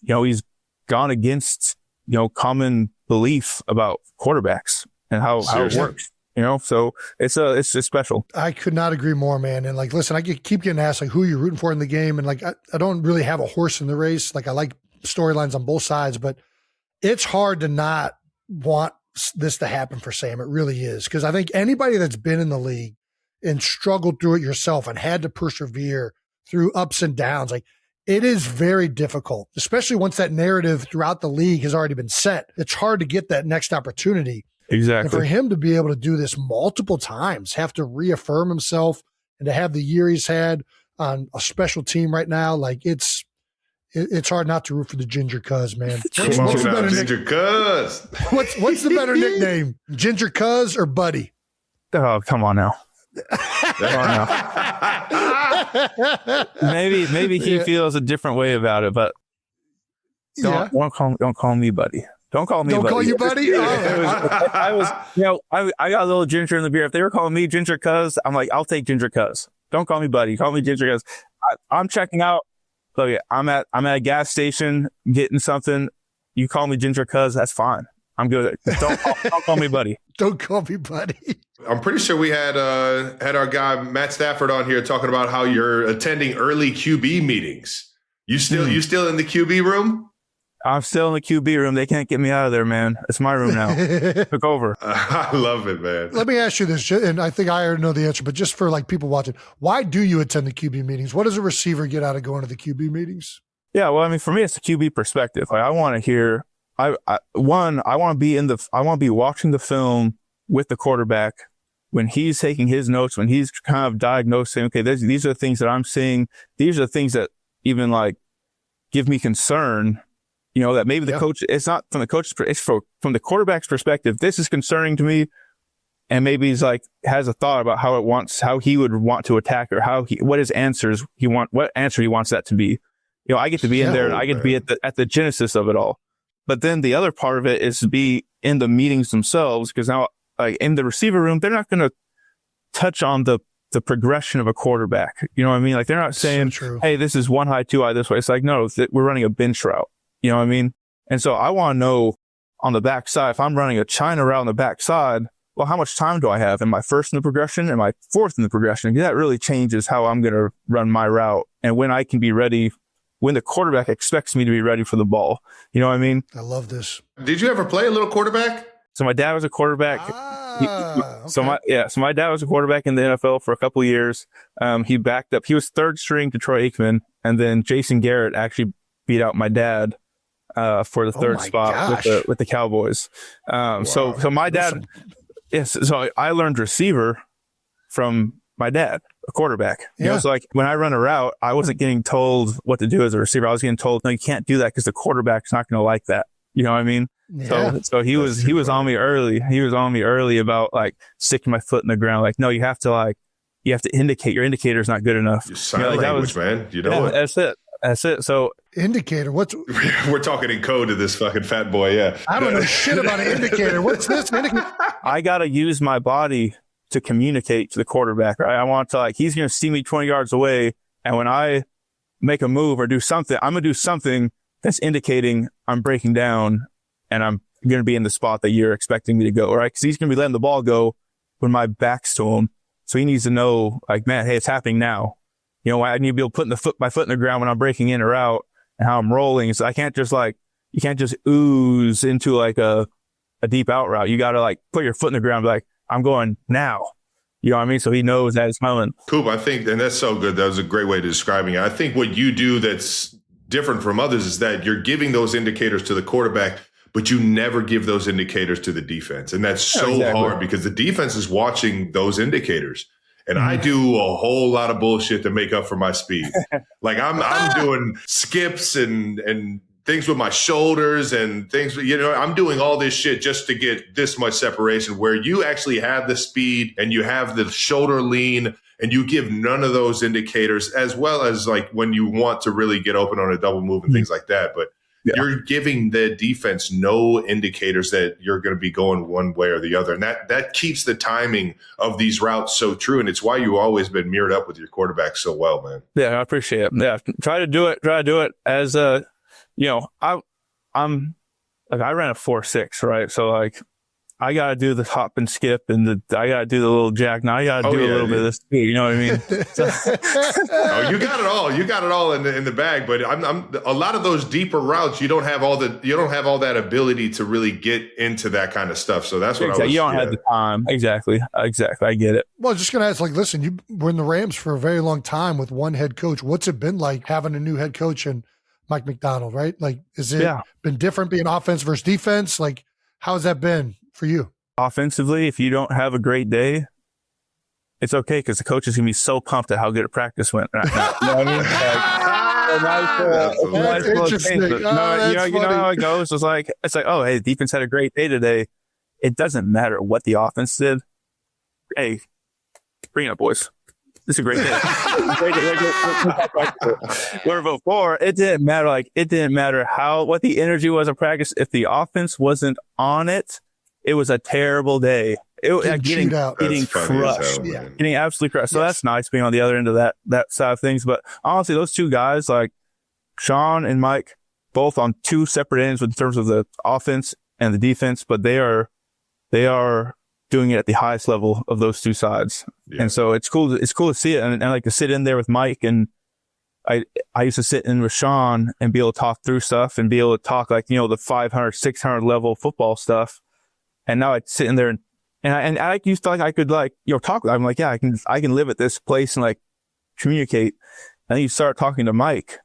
he's gone against, common belief about quarterbacks and how it works, so it's just special. I could not agree more, man. And like, listen, I keep getting asked like, who are you rooting for in the game? And like, I don't really have a horse in the race. Like, I like storylines on both sides, but it's hard to not want this to happen for Sam. It really is. Cause I think anybody that's been in the league and struggled through it yourself and had to persevere through ups and downs, like, it is very difficult, especially once that narrative throughout the league has already been set. It's hard to get that next opportunity. Exactly. And for him to be able to do this multiple times, have to reaffirm himself, and to have the year he's had on a special team right now, like, it's hard not to root for the Ginger Cuz, man. What's the better Ginger Cuz? What's the better nickname, Ginger Cuz or Buddy? Oh, come on now. Maybe he feels a different way about it, but don't call me Buddy. Don't call me Buddy. Don't call you Buddy? I got a little ginger in the beer. If they were calling me Ginger Cuz, I'm like, I'll take Ginger Cuz. Don't call me Buddy. Call me Ginger Cuz. I'm checking out. So yeah, I'm at a gas station getting something. You call me Ginger Cuz, that's fine. I'm good. Don't call me Buddy. Don't call me Buddy. I'm pretty sure we had our guy Matt Stafford on here talking about how you're attending early QB meetings. You still in the QB room? I'm still in the QB room. They can't get me out of there, man. It's my room now. Took over. I love it, man. Let me ask you this, and I think I already know the answer, but just for like people watching, why do you attend the QB meetings? What does a receiver get out of going to the QB meetings? Yeah, well, I mean, for me, it's the QB perspective. Like, I want to hear. I want to be watching the film with the quarterback when he's taking his notes, when he's kind of diagnosing, okay, these are the things that I'm seeing. These are the things that even like give me concern, that maybe the coach, it's not from the coach's, it's from the quarterback's perspective. This is concerning to me. And maybe he's like, has a thought about how he would want to attack, or what answer he wants that to be. I get to be in there, and I get to be at the genesis of it all. But then the other part of it is to be in the meetings themselves, because now, like, in the receiver room, they're not going to touch on the progression of a quarterback. You know what I mean? Like, they're not saying, hey, this is 1 high, 2 high this way. It's like, no, we're running a bench route. You know what I mean? And so I want to know on the backside, if I'm running a China route on the backside, well, how much time do I have? Am I first in the progression? Am I fourth in the progression? That really changes how I'm going to run my route and when I can be ready, when the quarterback expects me to be ready for the ball. You know what I mean? I love this. Did you ever play a little quarterback? So my dad was a quarterback. Okay. So my dad was a quarterback in the NFL for a couple of years. He backed up. He was third string to Troy Aikman, and then Jason Garrett actually beat out my dad for the third spot with the Cowboys. So my dad, yes. So I learned receiver from my dad, a quarterback. You know, so like when I run a route, I wasn't getting told what to do as a receiver. I was getting told, no, you can't do that because the quarterback's not going to like that. You know what I mean? Yeah. So he was on me early. He was on me early about like sticking my foot in the ground. Like, no, you have to indicate. Your indicator's not good enough. Your sign language, man. You know what? That's it. So indicator. What's we're talking in code to this fucking fat boy? Yeah, I don't know shit about an indicator. What's this? I gotta use my body to communicate to the quarterback. Right? I want to he's gonna see me 20 yards away, and when I make a move or do something, I'm gonna do something that's indicating I'm breaking down and I'm going to be in the spot that you're expecting me to go, right? Because he's going to be letting the ball go when my back's to him. So he needs to know, like, man, hey, it's happening now. You know, I need to be able to put my foot in the ground when I'm breaking in or out and how I'm rolling. So I can't just you can't just ooze into like a deep out route. You got to put your foot in the ground and be like, I'm going now. You know what I mean? So he knows that it's moment. Coop, I think, and that's so good. That was a great way of describing it. I think what you do that's different from others is that you're giving those indicators to the quarterback, but you never give those indicators to the defense. And that's so hard because the defense is watching those indicators. And I do a whole lot of bullshit to make up for my speed. I'm doing skips and things with my shoulders and things, I'm doing all this shit just to get this much separation, where you actually have the speed and you have the shoulder lean and you give none of those indicators, as well as when you want to really get open on a double move and things like that. But you're giving the defense no indicators that you're going to be going one way or the other. And that keeps the timing of these routes so true. And it's why you've always been mirrored up with your quarterback so well, man. Yeah, I appreciate it. Yeah. Try to do it as I ran a 4.6, right? So I got to do the hop and skip and I got to do the little jack. Now I got to do a little bit of this speed. You know what I mean? You got it all. You got it all in the bag. But I'm a lot of those deeper routes. You don't have all that ability to really get into that kind of stuff. So that's what I was. You don't have the time. Exactly. I get it. Well, just gonna ask. Listen, you were in the Rams for a very long time with one head coach. What's it been like having a new head coach and Mike McDonald? Right? Is it been different being offense versus defense? How's that been for you? Offensively, if you don't have a great day, it's okay because the coach is going to be so pumped at how good a practice went. Right now. You know what I mean? That's interesting. You know how it goes. It's like, oh, hey, the defense had a great day today. It doesn't matter what the offense did. Hey, bring it up, boys. This is a great day. Whatever before, it didn't matter. It didn't matter what the energy was in practice. If the offense wasn't on it, it was a terrible day. Getting crushed, getting absolutely crushed. So that's nice being on the other end of that side of things. But honestly, those two guys, Sean and Mike, both on two separate ends in terms of the offense and the defense, but they are doing it at the highest level of those two sides. Yeah. And so it's cool to see it. And I like to sit in there with Mike, and I used to sit in with Sean and be able to talk through stuff and be able to talk the 500, 600 level football stuff. And now I sit in there and I used to I could talk. I'm like, yeah, I can live at this place and communicate. And then you start talking to Mike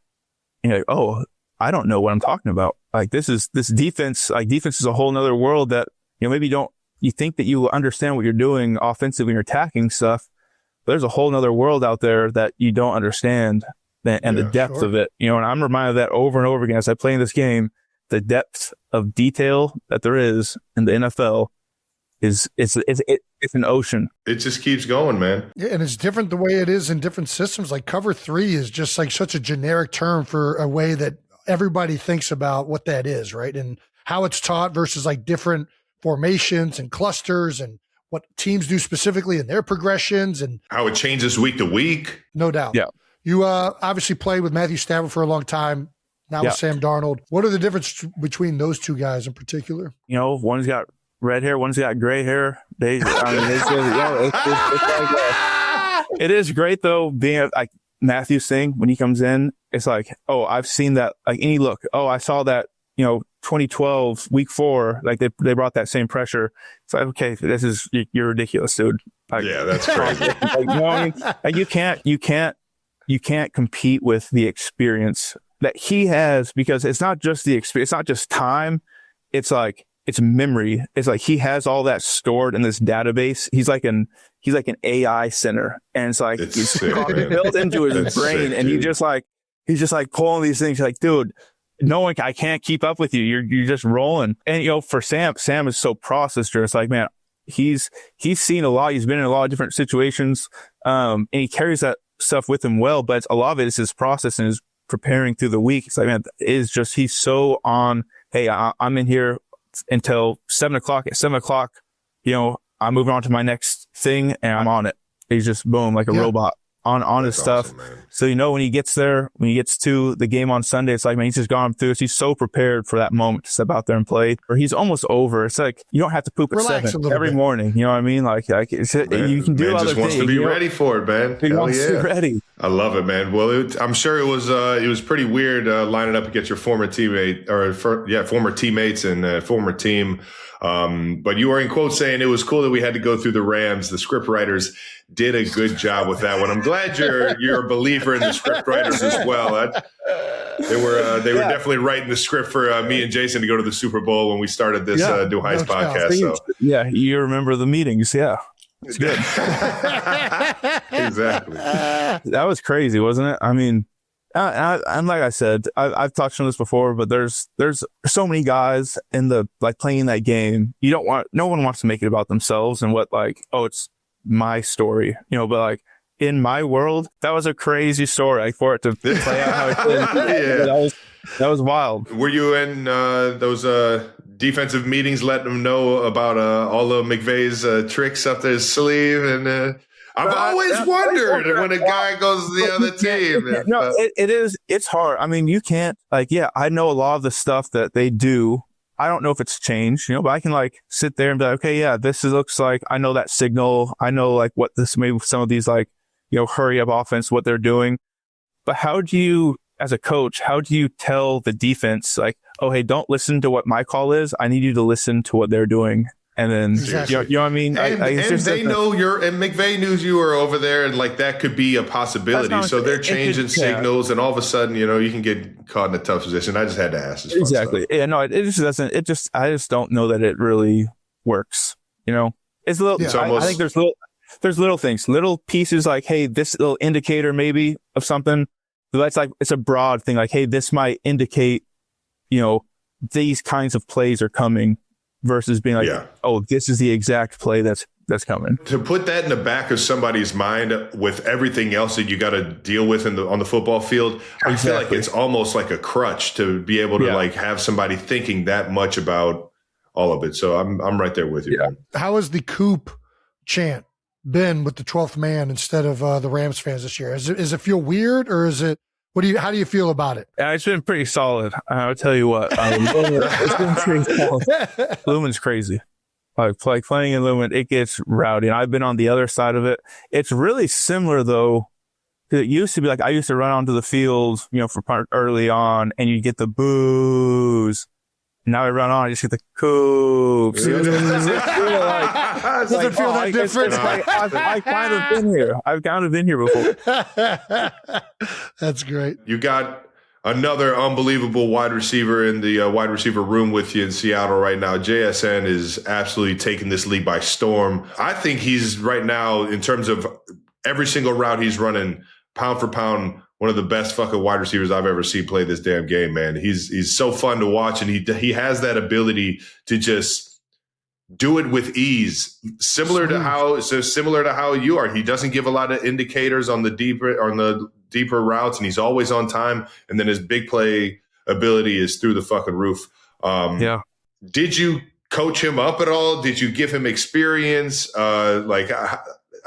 and you're like, oh, I don't know what I'm talking about. This defense, defense is a whole nother world that, maybe you think that you understand what you're doing offensively when you're attacking stuff, but there's a whole nother world out there that you don't understand and the depth of it, and I'm reminded of that over and over again as I play in this game. The depth of detail that there is in the NFL it's an ocean. It just keeps going, man. Yeah, and it's different the way it is in different systems. Cover 3 is just such a generic term for a way that everybody thinks about what that is, right? And how it's taught versus different formations and clusters and what teams do specifically in their progressions and how it changes week to week. No doubt. Yeah. You obviously played with Matthew Stafford for a long time. now with Sam Darnold. What are the difference between those two guys in particular? You know, one's got red hair, one's got gray hair. It's it is great though, being like Matthew's thing when he comes in. It's like, oh, I've seen that. Like any look, oh, I saw that. 2012 week 4, like they brought that same pressure. It's like, okay, you're ridiculous, dude. Like, yeah, that's crazy. Like, you know what I mean? Like you can't compete with the experience that he has, because it's not just the experience. It's not just time. It's like, it's memory. It's like he has all that stored in this database. He's like an AI center, and it's like it's sick, built into his brain, and he's just like pulling these things. Like, dude, I can't keep up with you. You're just rolling. And for Sam is so processed. It's like, man, he's seen a lot. He's been in a lot of different situations, and he carries that stuff with him well. But a lot of it is his process and his preparing through the week. It's like, man, it's just he's so on. Hey, I'm in here until 7 o'clock. At 7 o'clock, I'm moving on to my next thing, and I'm on it. He's just boom, like a robot on his stuff. Awesome, so, when he gets to the game on Sunday, it's like, man, he's just gone through this. He's so prepared for that moment to step out there and play. Or he's almost over. It's like, you don't have to poop at 7 every morning. You know what I mean? Like you can do other things. Just wants to be ready for it, man. He wants to be ready. I love it, man. Well, I'm sure it was pretty weird lining up against your former teammate former teammates and former team. But you were in quotes saying it was cool that we had to go through the Rams. The script writers did a good job with that one. I'm glad you're a believer in the script writers as well. They were definitely writing the script for me and Jason to go to the Super Bowl when we started this New Heights podcast. So. Yeah, you remember the meetings. Yeah, it's good. Exactly. That was crazy, wasn't it? I mean, and like I said, I've touched on this before, but there's so many guys in the playing that game. No one wants to make it about themselves and what it's my story, but in my world, that was a crazy story. For it to play out how it did, that was wild. Were you in those defensive meetings, letting them know about all of McVay's tricks up their sleeve? And I've always wondered when a guy goes to the other team. It's hard. I mean, you can't I know a lot of the stuff that they do. I don't know if it's changed, but I can sit there and be like, okay, yeah, looks like, I know that signal. I know what this, maybe some of these hurry up offense, what they're doing. But how do you, as a coach, tell the defense oh, hey, don't listen to what my call is. I need you to listen to what they're doing. And then, exactly. you know what I mean? And they know and McVay knew you were over there, and that could be a possibility. So they're changing signals, and all of a sudden, you can get caught in a tough position. I just had to ask. Exactly. Yeah, no, it just doesn't. I just don't know that it really works. It's a little, I think there's little things, little pieces hey, this little indicator maybe of something. That's it's a broad thing. Hey, this might indicate, these kinds of plays are coming. Versus being oh, this is the exact play that's coming. To put that in the back of somebody's mind with everything else that you got to deal with on the football field, I feel like it's almost like a crutch to be able to have somebody thinking that much about all of it. So I'm right there with you. Yeah. How has the Kupp chant been with the 12th man instead of the Rams fans this year? Is it feel weird, or is it? How do you feel about it? It's been pretty solid. I'll tell you what. It's been pretty solid. Lumen's crazy. Playing in Lumen, it gets rowdy. And I've been on the other side of it. It's really similar though. It used to be I used to run onto the field, for part early on, and you get the boos. Now I run on, I just get the coops. Does it feel that different? I've kind of been here. I've kind of been here before. That's great. You got another unbelievable wide receiver in the wide receiver room with you in Seattle right now. JSN is absolutely taking this league by storm. I think he's right now, in terms of every single route he's running, pound for pound, one of the best fucking wide receivers I've ever seen play this damn game, man. He's so fun to watch, and he has that ability to just do it with ease, similar to how you are. He doesn't give a lot of indicators on the deeper routes, and he's always on time. And then his big play ability is through the fucking roof. Did you coach him up at all? Did you give him experience?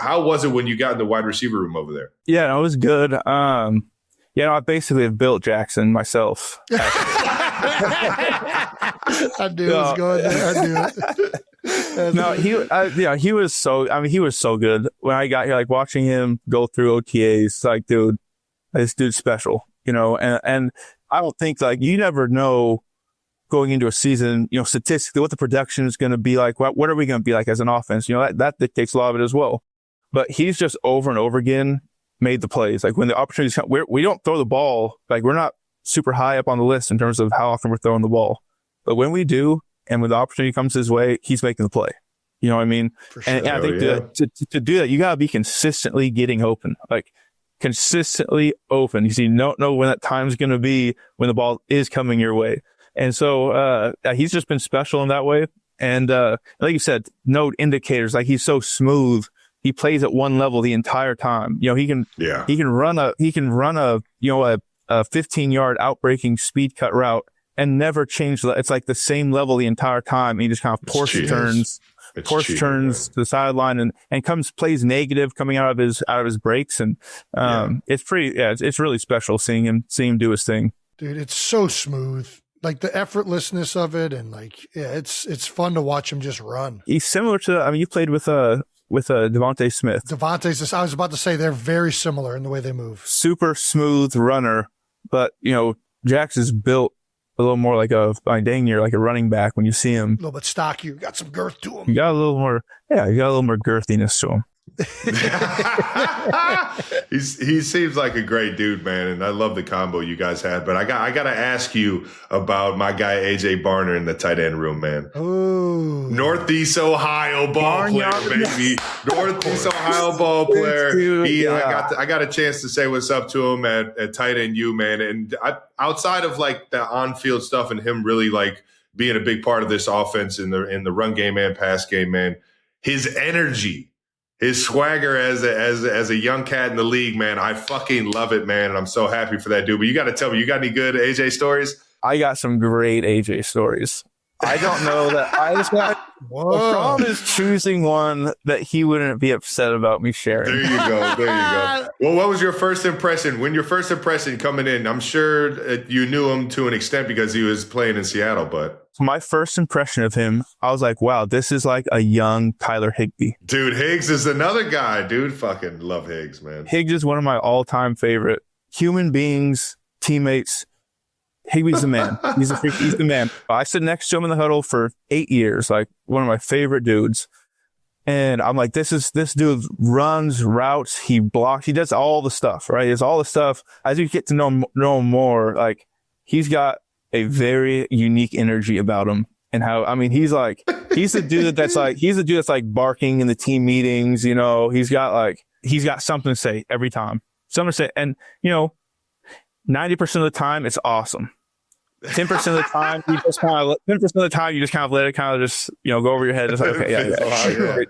How was it when you got in the wide receiver room over there? Yeah, it was good. You know, I basically have built Jackson myself. I knew it was going there. I knew it. No, he was so good when I got here. Like watching him go through OTAs, it's like, dude, this dude's special, you know. And I don't think, like, you never know going into a season, you know, statistically what the production is going to be like. What are we going to be like as an offense? You know, that dictates a lot of it as well. But he's just over and over again made the plays. Like when the opportunities come, we don't throw the ball. Like we're not super high up on the list in terms of how often we're throwing the ball. But when we do, and when the opportunity comes his way, he's making the play. You know what I mean? For sure. And I think to do that, you got to be consistently getting open, like consistently open. You see, don't know when that time's going to be when the ball is coming your way. And so he's just been special in that way. And like you said, no indicators. Like he's so smooth. He plays at one level the entire time. You know, he can run a 15-yard outbreaking speed cut route and never change. It's like the same level the entire time. He just kind of Porsche turns to the sideline and plays negative coming out of his breaks. And it's really special seeing him do his thing. Dude, it's so smooth. Like the effortlessness of it, and like, yeah, it's fun to watch him just run. He's similar to, I mean, you played with Devontae Smith. Devontae's, I was about to say, they're very similar in the way they move. Super smooth runner, but you know, Jax is built a little more like dang near like a running back when you see him. A little bit stockier, got some girth to him. You got a little more girthiness to him. He seems like a great dude, man, and I love the combo you guys had. But I got to ask you about my guy AJ Barner in the tight end room, man. Oh, Northeast Ohio ball player, baby. Northeast Ohio ball player. I got a chance to say what's up to him at tight end U, man. And outside of like the on-field stuff and him really like being a big part of this offense in the run game and pass game, man, his energy. His swagger as a young cat in the league, man, I fucking love it, man, and I'm so happy for that dude. But you got to tell me, you got any good AJ stories? I got some great AJ stories. I don't know that I just got. The problem is choosing one that he wouldn't be upset about me sharing. There you go. Well, what was your first impression? When your first impression coming in, I'm sure you knew him to an extent because he was playing in Seattle, but. My first impression of him, I was like, wow, this is like a young Tyler Higbee. Dude, Higgs is another guy. Dude, fucking love Higgs, man. Higgs is one of my all-time favorite human beings, teammates. Higbee's the man. He's the man. I stood next to him in the huddle for 8 years, like one of my favorite dudes. And I'm like, this dude runs routes, he blocks, he does all the stuff, right? He does all the stuff. As you get to know him more, like he's got a very unique energy about him. And how, I mean, he's the dude that's like barking in the team meetings, you know, he's got something to say every time. Something to say. And, you know, 90% of the time it's awesome. 10% of the time you just kind of let it kind of just, you know, go over your head. It's like, okay, yeah.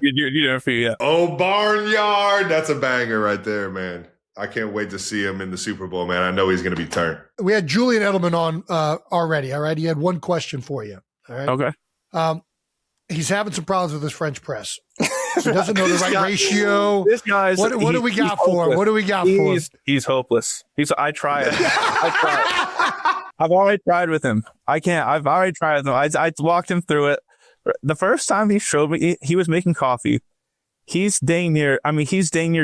You're doing it for you, yeah. Oh, Barnyard. That's a banger right there, man. I can't wait to see him in the Super Bowl, man. I know he's going to be turned. We had Julian Edelman on already, all right? He had one question for you, all right? Okay. He's having some problems with his French press. He doesn't know the right ratio. This guy's what do we got for him? What do we got for him? He's hopeless. I tried. I've already tried with him. I've already tried with him. I walked him through it. The first time he showed me, he was making coffee. He's dang near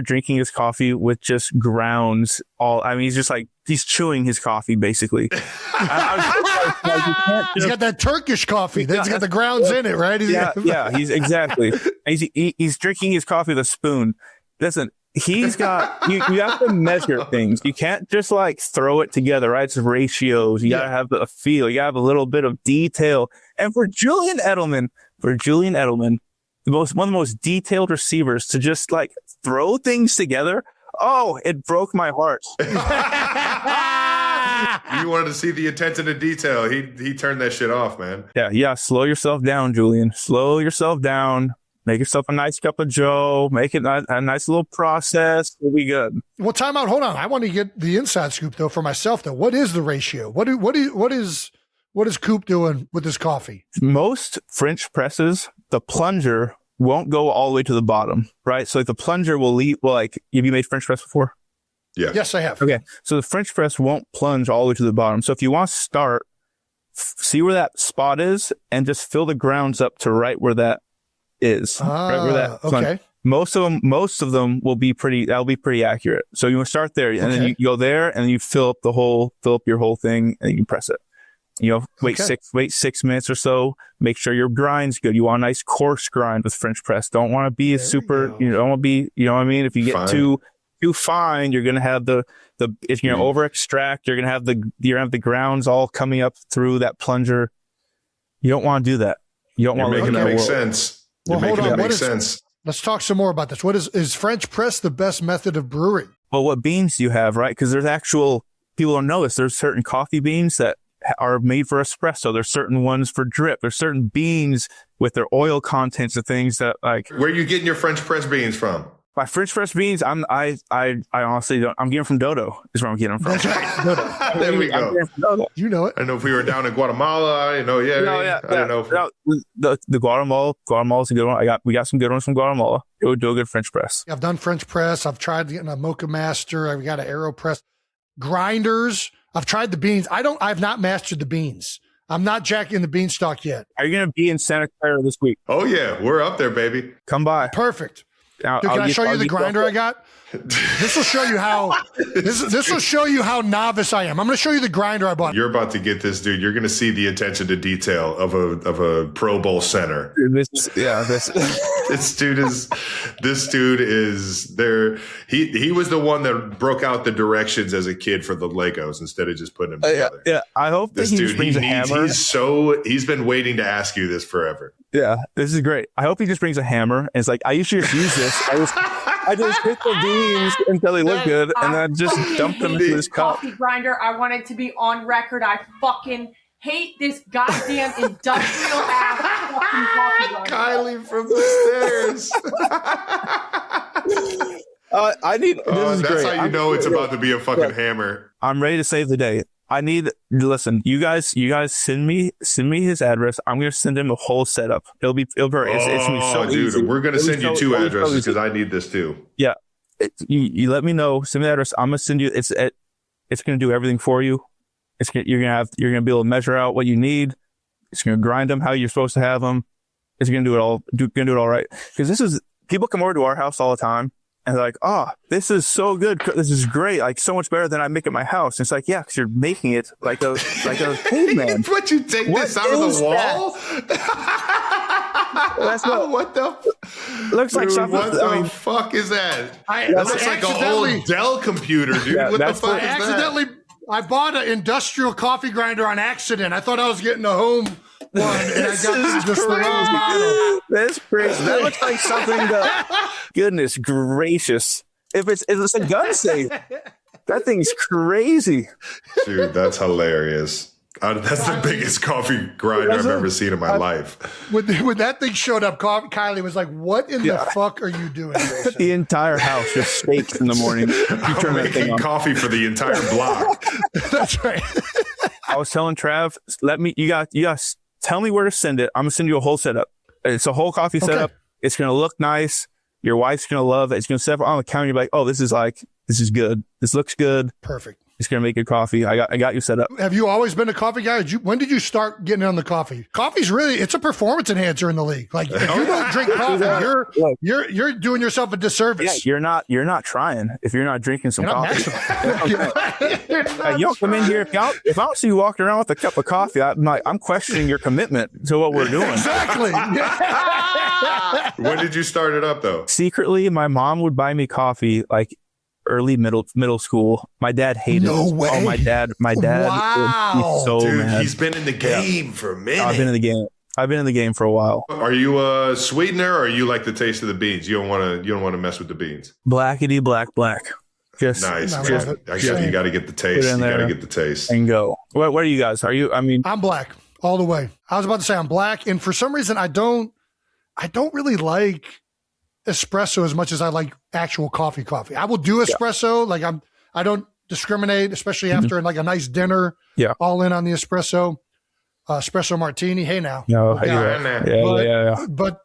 drinking his coffee with just grounds he's chewing his coffee basically. He's got that Turkish coffee that's got the grounds in it, right? He's exactly. He's drinking his coffee with a spoon. Listen, he's got, you have to measure things. You can't just like throw it together, right? It's ratios. You gotta have a feel. You gotta have a little bit of detail. And for Julian Edelman, one of the most detailed receivers to just like throw things together. Oh, it broke my heart. You wanted to see the attention to detail. He turned that shit off, man. Yeah. Slow yourself down, Julian. Slow yourself down. Make yourself a nice cup of Joe. Make it a nice little process. We'll be good. Well, time out. Hold on. I want to get the inside scoop though for myself though. What is the ratio? What is Coop doing with his coffee? Most French presses, the plunger won't go all the way to the bottom, right? So like the plunger will leave. Well, like, have you made French press before? Yeah. Yes, I have. Okay. So the French press won't plunge all the way to the bottom. So if you want to start, see where that spot is and just fill the grounds up to right where that is. Right where that okay. Most of them will be that'll be pretty accurate. So you want to start there and then you go there and you fill up your whole thing and you can press it. Wait 6 minutes or so. Make sure your grind's good. You want a nice coarse grind with French press. Don't want to be super, you don't want to be, you know what I mean? If you get too fine, you're going to have if you're going to over extract, you're going to have the grounds all coming up through that plunger. You don't want to do that. You don't want to make it make sense. Well, hold on. Make sense. Let's talk some more about this. What is French press the best method of brewing? Well, what beans do you have, right? Because there's people don't know this. There's certain coffee beans that are made for espresso. There's certain ones for drip. There's certain beans with their oil contents and things that like. Where are you getting your French press beans from? My French press beans, I honestly don't. I'm getting them from Dodo. Is where I'm getting them from. That's right. Dodo. There we go. You know it. I don't know if we were down in Guatemala. I don't know. I don't know. The Guatemala's a good one. We got some good ones from Guatemala. It would do a good French press. I've done French press. I've tried getting a Mocha Master. I've got an AeroPress. Grinders. I've tried the beans. I've not mastered the beans. I'm not jacking the beanstalk yet. Are you going to be in Santa Clara this week? Oh yeah, we're up there, baby. Come by. Perfect. Dude, can I show you the grinder I got? This will show you how this will show you how novice I am. I'm going to show you the grinder I bought. You're about to get this, dude. You're going to see the attention to detail of a Pro Bowl center. This dude is there. He was the one that broke out the directions as a kid for the Legos instead of just putting them together. Yeah, I hope that he just brings a hammer. He's been waiting to ask you this forever. Yeah, this is great. I hope he just brings a hammer and it's like, I used to just use this. I just hit the beans until they look good, and then just dump them into this cup. Coffee grinder. I want it to be on record. I fucking hate this goddamn industrial ass fucking coffee grinder. Kylie from the stairs. I need. This is that's great. how you know it's about to be a fucking hammer. I'm ready to save the day. Listen, you guys send me his address. I'm going to send him a whole setup. It's going to be so dude, easy. We're going to send you two addresses because I need this too. Yeah. You let me know, send me the address. I'm going to send you, it's going to do everything for you. You're going to be able to measure out what you need. It's going to grind them how you're supposed to have them. It's going to do it all right. Because people come over to our house all the time. And they're like, oh, this is so good. This is great. Like so much better than I make at my house. And it's like, yeah, because you're making it like a caveman. But you take this out of the wall? That's what the looks like something. What the fuck is that? That looks like an old Dell computer, dude. Yeah, what the fuck is that? I bought an industrial coffee grinder on accident. I thought I was getting a home one, and I got just the wrong model. That's crazy. That looks like something that, goodness gracious. If it's a gun safe, that thing's crazy. Dude, that's hilarious. That's the biggest coffee grinder I've ever seen in my life. When that thing showed up, Kylie was like, what in the fuck are you doing, Jason? The entire house just shakes in the morning. I'm turn that thing making on. coffee for the entire block. That's right. I was telling Trav, you guys tell me where to send it. I'm going to send you a whole setup. It's a whole coffee setup. It's going to look nice. Your wife's going to love it. It's going to set up on the counter. You're like, oh, this is good. This looks good. Perfect. It's going to make good coffee. I got you set up. Have you always been a coffee guy? When did you start getting on the coffee? Coffee's it's a performance enhancer in the league. Like if you don't drink coffee, you're doing yourself a disservice. Yeah, you're not trying if you're not drinking some coffee. You don't come in here if I don't see you walking around with a cup of coffee. I'm questioning your commitment to what we're doing. Exactly. When did you start it up though? Secretly, my mom would buy me coffee like early middle school. My dad hated it. No way. Oh, my dad. Wow. He's so Dude, mad. he's been in the game for a minute. I've been in the game for a while. Are you a sweetener or you like the taste of the beans? You don't want to mess with the beans. Blackity black. Just nice. Just you got to get the taste. You got to get the taste and go. What are you guys? I'm black all the way. I was about to say I'm black, and for some reason I don't really like espresso as much as I like actual coffee. I will do espresso. Like I don't discriminate, especially after like a nice dinner. Yeah. All in on the espresso. Espresso martini. Hey now. No, yeah. But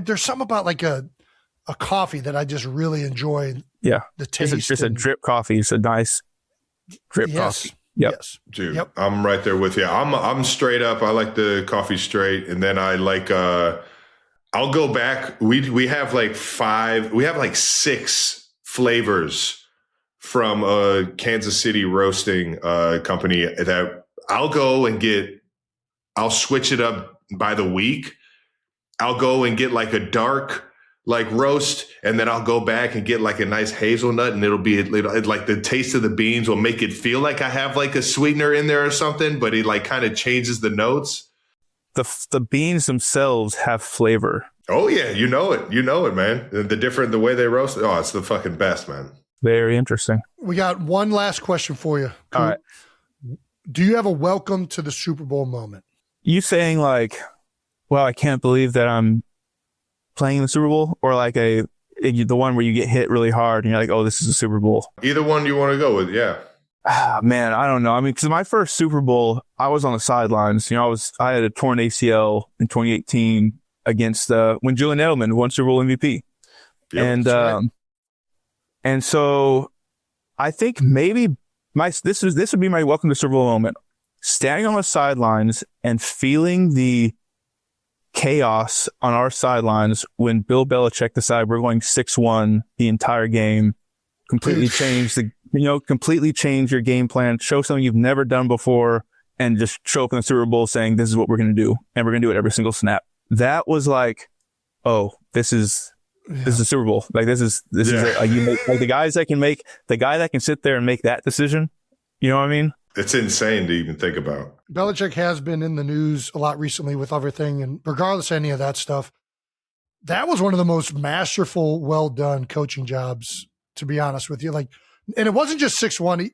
there's something about like a a coffee that I just really enjoy. Yeah. The taste. It's just a drip coffee. It's a nice drip coffee. Yep. Yes. Dude, Yep. I'm right there with you. I'm straight up. I like the coffee straight, and then I like. I'll go back. We have like 6 flavors from a Kansas City roasting company that I'll go and get. I'll switch it up by the week. I'll go and get like a dark like roast, and then I'll go back and get like a nice hazelnut, and it'll like the taste of the beans will make it feel like I have like a sweetener in there or something, but it like kind of changes the notes. The beans themselves have flavor. Oh yeah, you know it, man. The way they roast it. Oh, it's the fucking best, man. Very interesting. We got one last question for you. Coop. All right. Do you have a welcome to the Super Bowl moment? You saying like, well, I can't believe that I'm playing in the Super Bowl, or like the one where you get hit really hard and you're like, oh, this is a Super Bowl. Either one you want to go with, yeah. Man, I don't know. I mean, because my first Super Bowl, I was on the sidelines. You know, I had a torn ACL in 2018 against when Julian Edelman won Super Bowl MVP. Yep, and so I think maybe this would be my welcome to Super Bowl moment. Standing on the sidelines and feeling the chaos on our sidelines when Bill Belichick decided we're going 6-1 the entire game, completely change your game plan, show something you've never done before, and just show up in the Super Bowl saying, this is what we're going to do. And we're going to do it every single snap. That was like, oh, this is a Super Bowl. Like this is a unique, like the guy that can sit there and make that decision. You know what I mean? It's insane to even think about. Belichick has been in the news a lot recently with everything, and regardless of any of that stuff, that was one of the most masterful, well done coaching jobs, to be honest with you. Like, and it wasn't just 6-1.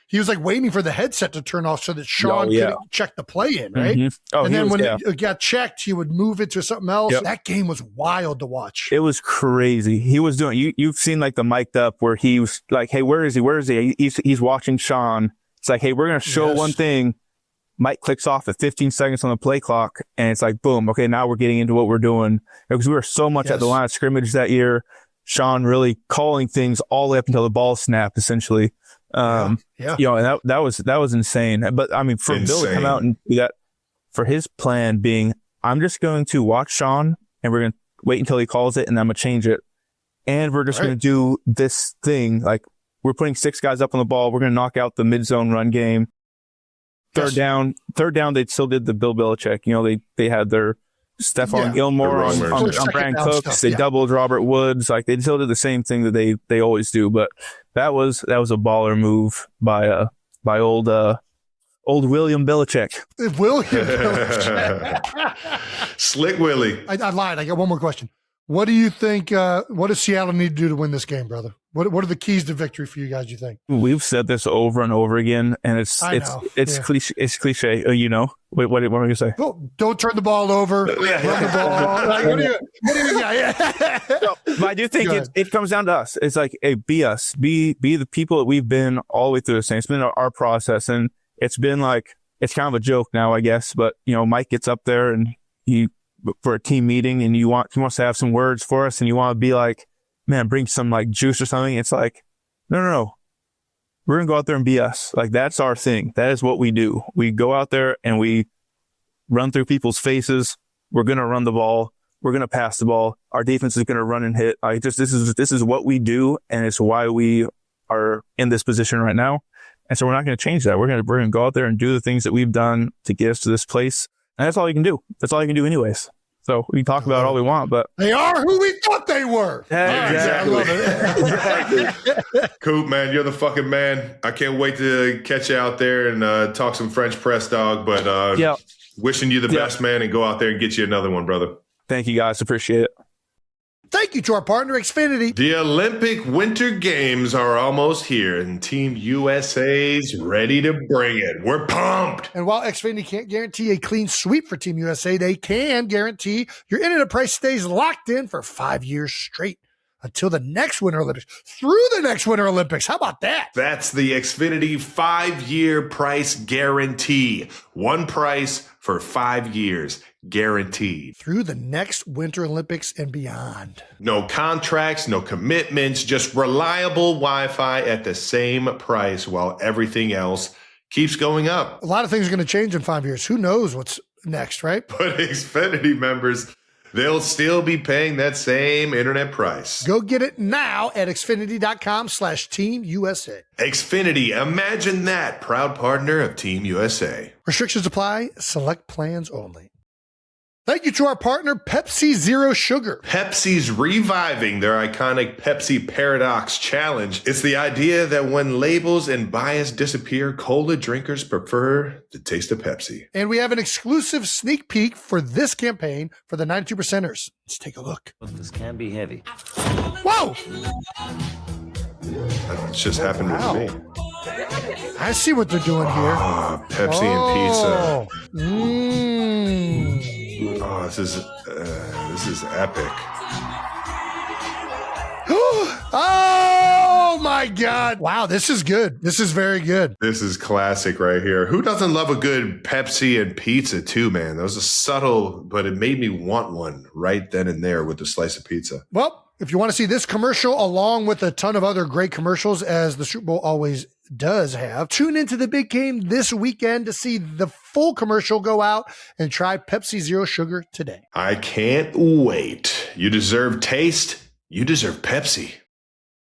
He was like waiting for the headset to turn off so that Sean could check the play in, right? Mm-hmm. Oh, and then when it got checked, he would move it to something else. Yep. That game was wild to watch. It was crazy. He was doing, you've seen like the mic'd up where he was like, hey, where is he? Where is he? He's watching Sean. It's like, hey, we're going to show one thing. Mike clicks off at 15 seconds on the play clock, and it's like, boom, okay, now we're getting into what we're doing. Because we were so much at the line of scrimmage that year. Sean really calling things all the way up until the ball snapped, essentially. You know, and that was insane. But I mean, for Bill to come out and do that, for his plan being, I'm just going to watch Sean, and we're going to wait until he calls it, and I'm going to change it. And we're just going to do this thing. Like, we're putting 6 guys up on the ball. We're going to knock out the mid-zone run game. Third down, they still did the Bill Belichick. You know, they had their Stephon Gilmore on Brandon Cooks. They doubled Robert Woods. Like, they still did the same thing that they always do. But that was a baller move by old William Belichick. William Belichick. Slick Willie. I lied. I got one more question. What do you think? What does Seattle need to do to win this game, brother? What are the keys to victory for you guys? You think? We've said this over and over again, and it's cliche. It's cliche. You know what am I going to say? Don't turn the ball over. Run the ball. Like, what do you got? But I do think it comes down to us. It's like, hey, be us. Be the people that we've been all the way through this thing. It's been our process, and it's been like, it's kind of a joke now, I guess. But you know, Mike gets up there and for a team meeting, and he wants to have some words for us, and you want to be like, man, bring some like juice or something. It's like, no. We're going to go out there and be us. Like, that's our thing. That is what we do. We go out there and we run through people's faces. We're going to run the ball. We're going to pass the ball. Our defense is going to run and hit. Like, this is what we do, and it's why we are in this position right now. And so we're not going to change that. We're going to go out there and do the things that we've done to get us to this place. And that's all you can do. That's all you can do anyways. So we can talk about it all we want, but they are who we thought they were. Exactly. Exactly. Coop, man, you're the fucking man. I can't wait to catch you out there and talk some French press, dog. But wishing you the best, man, and go out there and get you another one, brother. Thank you, guys. Appreciate it. Thank you to our partner, Xfinity. The Olympic Winter Games are almost here, and Team USA's ready to bring it. We're pumped. And while Xfinity can't guarantee a clean sweep for Team USA, they can guarantee your internet price stays locked in for 5 years straight until the next Winter Olympics, through the next Winter Olympics. How about that? That's the Xfinity 5-year price guarantee. One price for 5 years. guaranteed. Through the next Winter Olympics and beyond. No contracts, no commitments, just reliable Wi-Fi at the same price while everything else keeps going up. A lot of things are going to change in 5 years. Who knows what's next, right? But Xfinity members, they'll still be paying that same internet price. Go get it now at Xfinity.com/Team USA. Xfinity, imagine that. Proud partner of Team USA. Restrictions apply. Select plans only. Thank you to our partner, Pepsi Zero Sugar. Pepsi's reviving their iconic Pepsi Paradox Challenge. It's the idea that when labels and bias disappear, cola drinkers prefer the taste of Pepsi. And we have an exclusive sneak peek for this campaign for the 92%ers. Let's take a look. This can be heavy. Whoa! That just happened with me. I see what they're doing here. Pepsi and pizza. Mmm. Oh, this is epic. Oh my God. Wow, this is good. This is very good. This is classic right here. Who doesn't love a good Pepsi and pizza too, man? That was a subtle, but it made me want one right then and there with the slice of pizza. Well, if you want to see this commercial along with a ton of other great commercials, as the Super Bowl always does have, tune into the big game this weekend to see the full commercial go out and try Pepsi Zero Sugar today. I can't wait. You deserve taste. You deserve Pepsi.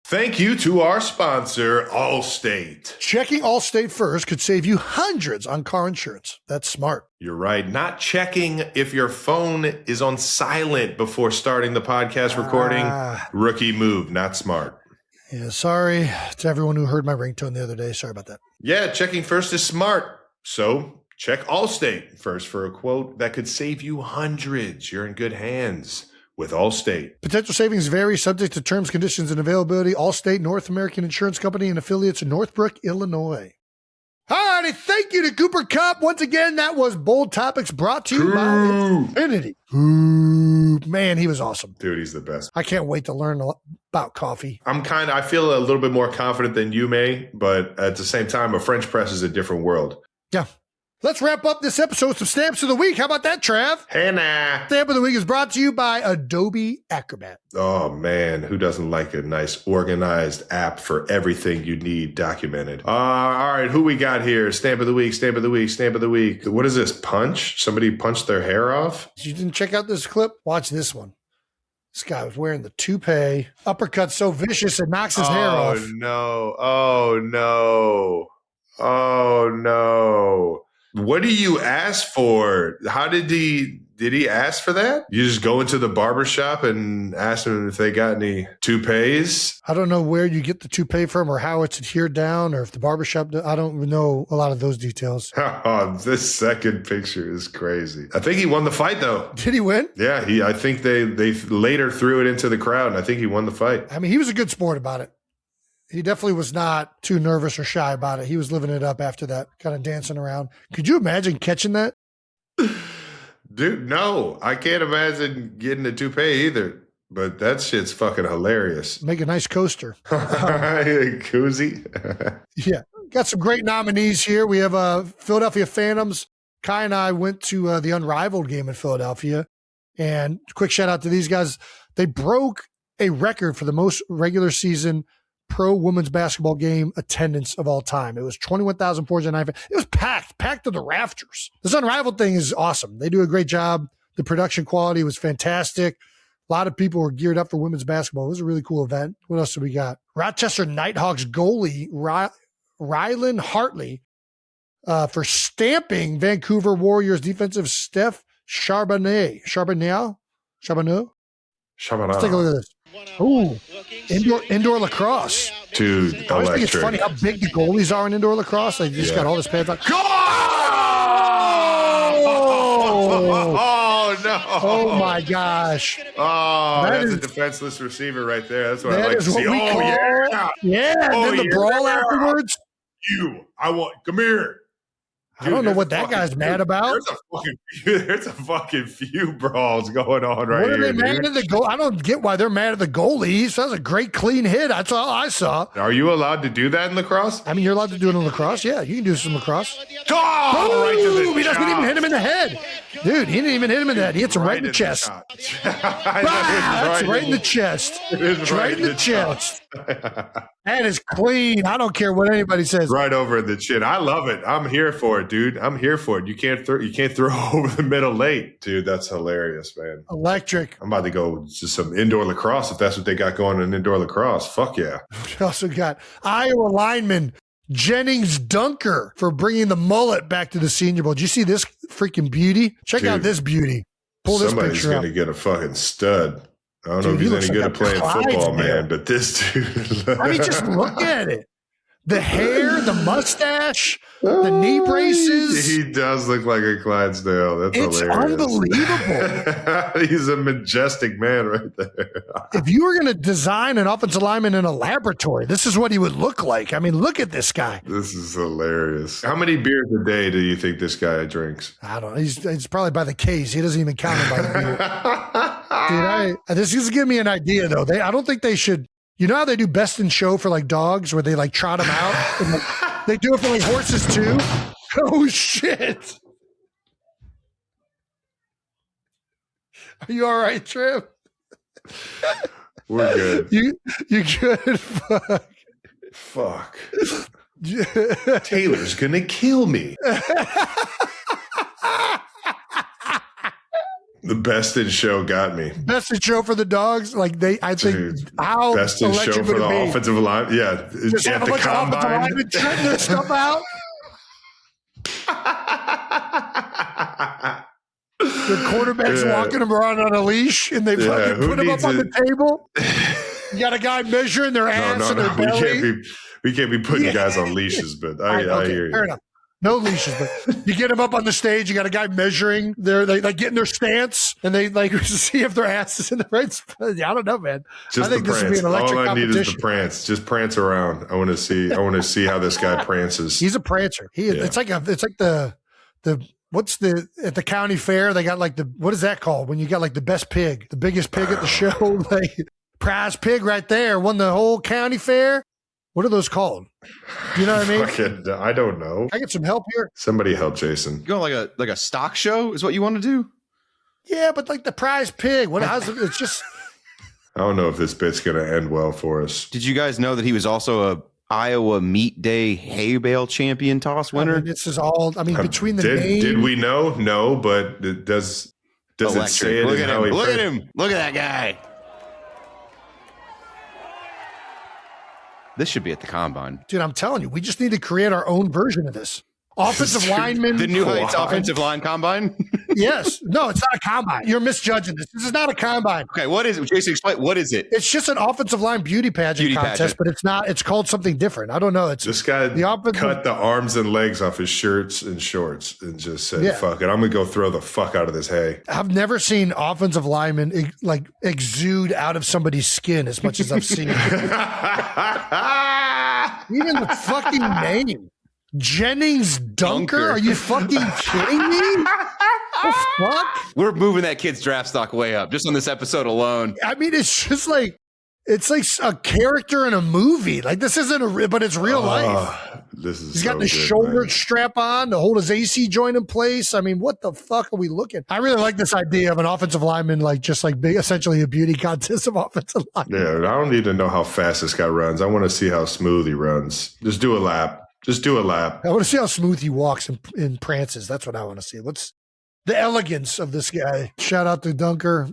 Thank you to our sponsor, Allstate. Checking Allstate first could save you hundreds on car insurance. That's smart. You're right. Not checking if your phone is on silent before starting the podcast recording. Rookie move. Not smart. Yeah, sorry to everyone who heard my ringtone the other day. Sorry about that. Yeah, checking first is smart. So check Allstate first for a quote that could save you hundreds. You're in good hands with Allstate. Potential savings vary, subject to terms, conditions, and availability. Allstate, North American Insurance Company, and affiliates in Northbrook, Illinois. All righty, thank you to Cooper Kupp. Once again, that was Bold Topics brought to you by Infinity. Ooh, man, he was awesome. Dude, he's the best. I can't wait to learn about coffee. I feel a little bit more confident than you may, but at the same time, a French press is a different world. Yeah. Let's wrap up this episode with some Stamps of the Week. How about that, Trav? Hey, nah. Stamp of the Week is brought to you by Adobe Acrobat. Oh, man. Who doesn't like a nice organized app for everything you need documented? All right. Who we got here? Stamp of the Week, Stamp of the Week, Stamp of the Week. What is this? Punch? Somebody punched their hair off? You didn't check out this clip? Watch this one. This guy was wearing the toupee. Uppercut so vicious it knocks his hair off. Oh, no. Oh, no. Oh, no. What do you ask for? How did he ask for that? You just go into the barbershop and ask them if they got any toupees? I don't know where you get the toupee from or how it's adhered down or if the barbershop, I don't know a lot of those details. Oh, this second picture is crazy. I think he won the fight though. Did he win? Yeah, I think they later threw it into the crowd and I think he won the fight. I mean, he was a good sport about it. He definitely was not too nervous or shy about it. He was living it up after that, kind of dancing around. Could you imagine catching that? Dude, no. I can't imagine getting a toupee either. But that shit's fucking hilarious. Make a nice coaster. Koozie. Yeah. Got some great nominees here. We have Philadelphia Phantoms. Kai and I went to the Unrivaled game in Philadelphia. And quick shout out to these guys. They broke a record for the most regular season pro women's basketball game attendance of all time. It was 21,409. It was packed to the rafters. This Unrivaled thing is awesome. They do a great job. The production quality was fantastic. A lot of people were geared up for women's basketball. It was a really cool event. What else do we got? Rochester Nighthawks goalie Rylan Hartley for stamping Vancouver Warriors defensive Steph Charbonneau. Let's take a look at this. Ooh, indoor lacrosse. Dude, I always think it's funny how big the goalies are in indoor lacrosse. They just got all this pads on. Oh, no. Oh, my gosh. Oh, that's is a defenseless receiver right there. That's what I That like to is what see. we Oh, call, yeah. yeah. And Oh, then the yeah. brawl afterwards. Come here. I don't know what that guy's mad about. There's a fucking few brawls going on right here. What are they mad at the goal? I don't get why they're mad at the goalie. That was a great clean hit. That's all I saw. Are you allowed to do that in lacrosse? I mean, you're allowed to do it in lacrosse. Yeah, you can do some lacrosse. Oh, right to the he doesn't even hit him in the head. Dude, he didn't even hit him in the head. He hits him right in the chest. That's right in the chest. It's right in the chest. That is clean. I don't care what anybody says. Right over the chin. I love it. I'm here for it, dude. I'm here for it. You can't throw over the middle late, dude. That's hilarious, man. Electric. I'm about to go to some indoor lacrosse if that's what they got going in indoor lacrosse. Fuck yeah. We also got Iowa lineman Gennings Dunker for bringing the mullet back to the Senior Bowl. Did you see this freaking beauty? Check out this beauty. Pull this picture up. Somebody's going to get a fucking stud. I don't know if he's any good at playing football, man, but this dude. I mean, just look at it. The hair, the mustache, the knee braces. He does look like a Clydesdale. That's it's hilarious. Unbelievable. He's a majestic man right there. If you were going to design an offensive lineman in a laboratory, this is what he would look like. I mean, look at this guy. This is hilarious. How many beers a day do you think this guy drinks? I don't know. He's probably by the case. He doesn't even count him by the beer. Dude, this is giving me an idea, though. I don't think they should. You know how they do best in show for like dogs where they like trot them out? And, like, they do it for like horses too? Oh, shit. Are you all right, Trev? We're good. You good? Fuck. Taylor's going to kill me. The best in show got me. Best in show for the dogs. Like I think Dude, how best in show for the offensive line. Yeah. Just at have a the bunch of offensive combine. linemen treading their stuff out. The quarterback's walking them around on a leash and they fucking put them up on the table. You got a guy measuring their ass and their belly. We can't be putting guys on leashes, but I hear you. Fair enough. No leashes, but you get them up on the stage. You got a guy measuring they getting their stance, and they like see if their ass is in the right spot. I don't know, man. Just I think the this prance. would be an electric All I need competition. is the prance. Just prance around. I want to see how this guy prances. He's a prancer. It's like the what's at the county fair? They got like what is that called when you got like the best pig, the biggest pig at the show, like prize pig right there, won the whole county fair. What are those called? You know what I mean? I don't know. I get some help here. Somebody help Jason. You going like a stock show is what you want to do? Yeah, but like the prize pig. It's just. I don't know if this bit's going to end well for us. Did you guys know that he was also a Iowa Meat Day hay bale champion toss winner? I mean, this is all. I mean, between the name. Did we know? No, but it does it say it? Look at him! Look at him! Look at that guy! This should be at the combine. Dude, I'm telling you, we just need to create our own version of this. Offensive lineman. The New Heights offensive line combine? Yes. No, it's not a combine. You're misjudging this. This is not a combine. Okay, what is it? Jason, explain. What is it? It's just an offensive line beauty pageant contest, but it's not. It's called something different. I don't know. It's this guy cut the arms and legs off his shirts and shorts and just said, fuck it. I'm going to go throw the fuck out of this hay. I've never seen offensive linemen exude out of somebody's skin as much as I've seen. Even the fucking name. Jennings Dunker? Are you fucking kidding me? The fuck? We're moving that kid's draft stock way up just on this episode alone. I mean, it's just like a character in a movie. Like this isn't but it's real life. He's got the shoulder strap on to hold his AC joint in place. I mean, what the fuck are we looking? I really like this idea of an offensive lineman, essentially a beauty contest of offensive linemen. Yeah, I don't need to know how fast this guy runs. I want to see how smooth he runs. Just do a lap. I want to see how smooth he walks and prances. That's what I want to see. What's the elegance of this guy? Shout out to Dunker.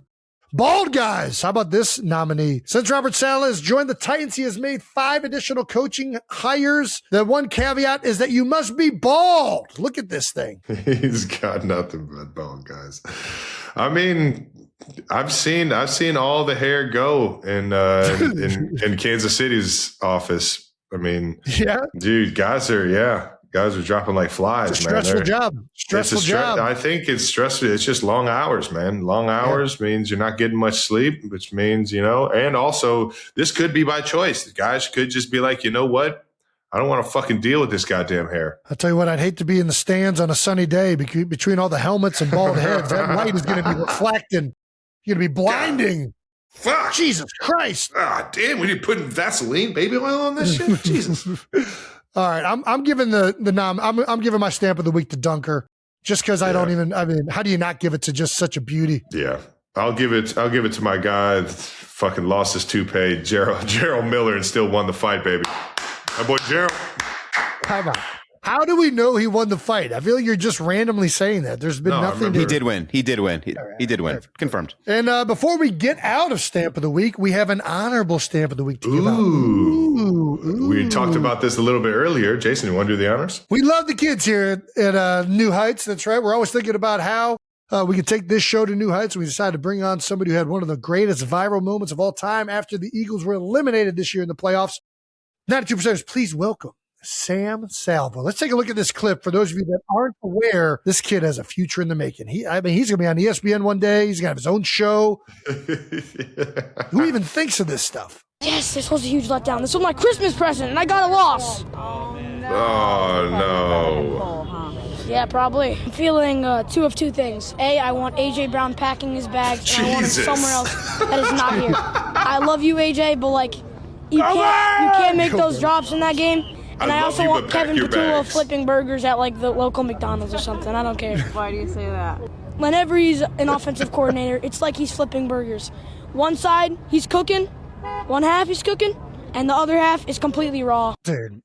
Bald guys. How about this nominee? Since Robert Saleh has joined the Titans, he has made 5 additional coaching hires. The one caveat is that you must be bald. Look at this thing. He's got nothing but bald guys. I mean, I've seen all the hair go in Kansas City's office. I mean, dude, guys are dropping like flies, it's a stressful job. Job. I think it's stressful. It's just long hours, man. Long hours means you're not getting much sleep, which means, and also this could be by choice. The guys could just be like, you know what? I don't want to fucking deal with this goddamn hair. I'll tell you what, I'd hate to be in the stands on a sunny day between all the helmets and bald heads. That light is going to be reflecting. You're going to be blinding. Fuck. Jesus Christ. Ah, damn, we didn't put Vaseline baby oil on this shit? Jesus. All right, I'm giving I'm giving my stamp of the week to Dunker, just because I mean, how do you not give it to just such a beauty? Yeah. I'll give it to my guy that fucking lost his toupee, Gerald Miller, and still won the fight, baby. My boy Gerald. How do we know he won the fight? I feel like you're just randomly saying that. There's been nothing. He did win. He did win. He did win. Confirmed. And before we get out of Stamp of the Week, we have an honorable Stamp of the Week to give out. Ooh. We talked about this a little bit earlier. Jason, you want to do the honors? We love the kids here at New Heights. That's right. We're always thinking about how we could take this show to new heights. We decided to bring on somebody who had one of the greatest viral moments of all time after the Eagles were eliminated this year in the playoffs. 92%ers, please welcome Sam Salvo. Let's take a look at this clip. For those of you that aren't aware, this kid has a future in the making. He's going to be on ESPN one day. He's going to have his own show. Who even thinks of this stuff? Yes, this was a huge letdown. This was my Christmas present, and I got a loss. Oh, no. Yeah, probably. I'm feeling two of two things. A, I want A.J. Brown packing his bags, and I want him somewhere else that is not here. I love you, A.J., but, like, you can't make those drops in that game. And I also want Kevin Patullo flipping burgers at, like, the local McDonald's or something. I don't care. Why do you say that? Whenever he's an offensive coordinator, it's like he's flipping burgers. One side, he's cooking. One half, he's cooking. And the other half is completely raw. Dude,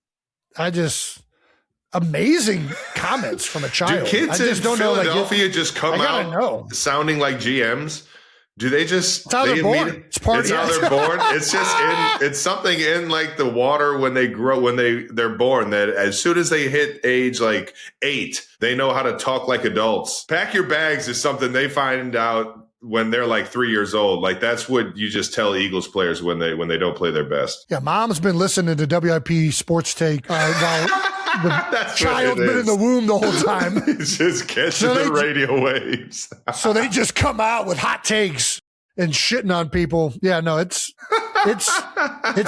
amazing comments from a child. Do kids in Philadelphia just come out sounding like GMs? Do they just? It's how they're born. It's how they're born. It's just it's something in like the water when they grow, when they're born, that as soon as they hit age like 8, they know how to talk like adults. Pack your bags is something they find out when they're like 3 years old. Like that's what you just tell Eagles players when they don't play their best. Yeah, mom's been listening to WIP Sports Take while the child's been in the womb the whole time. It's just catching the radio waves. So they just come out with hot takes and shitting on people. Yeah, no, it's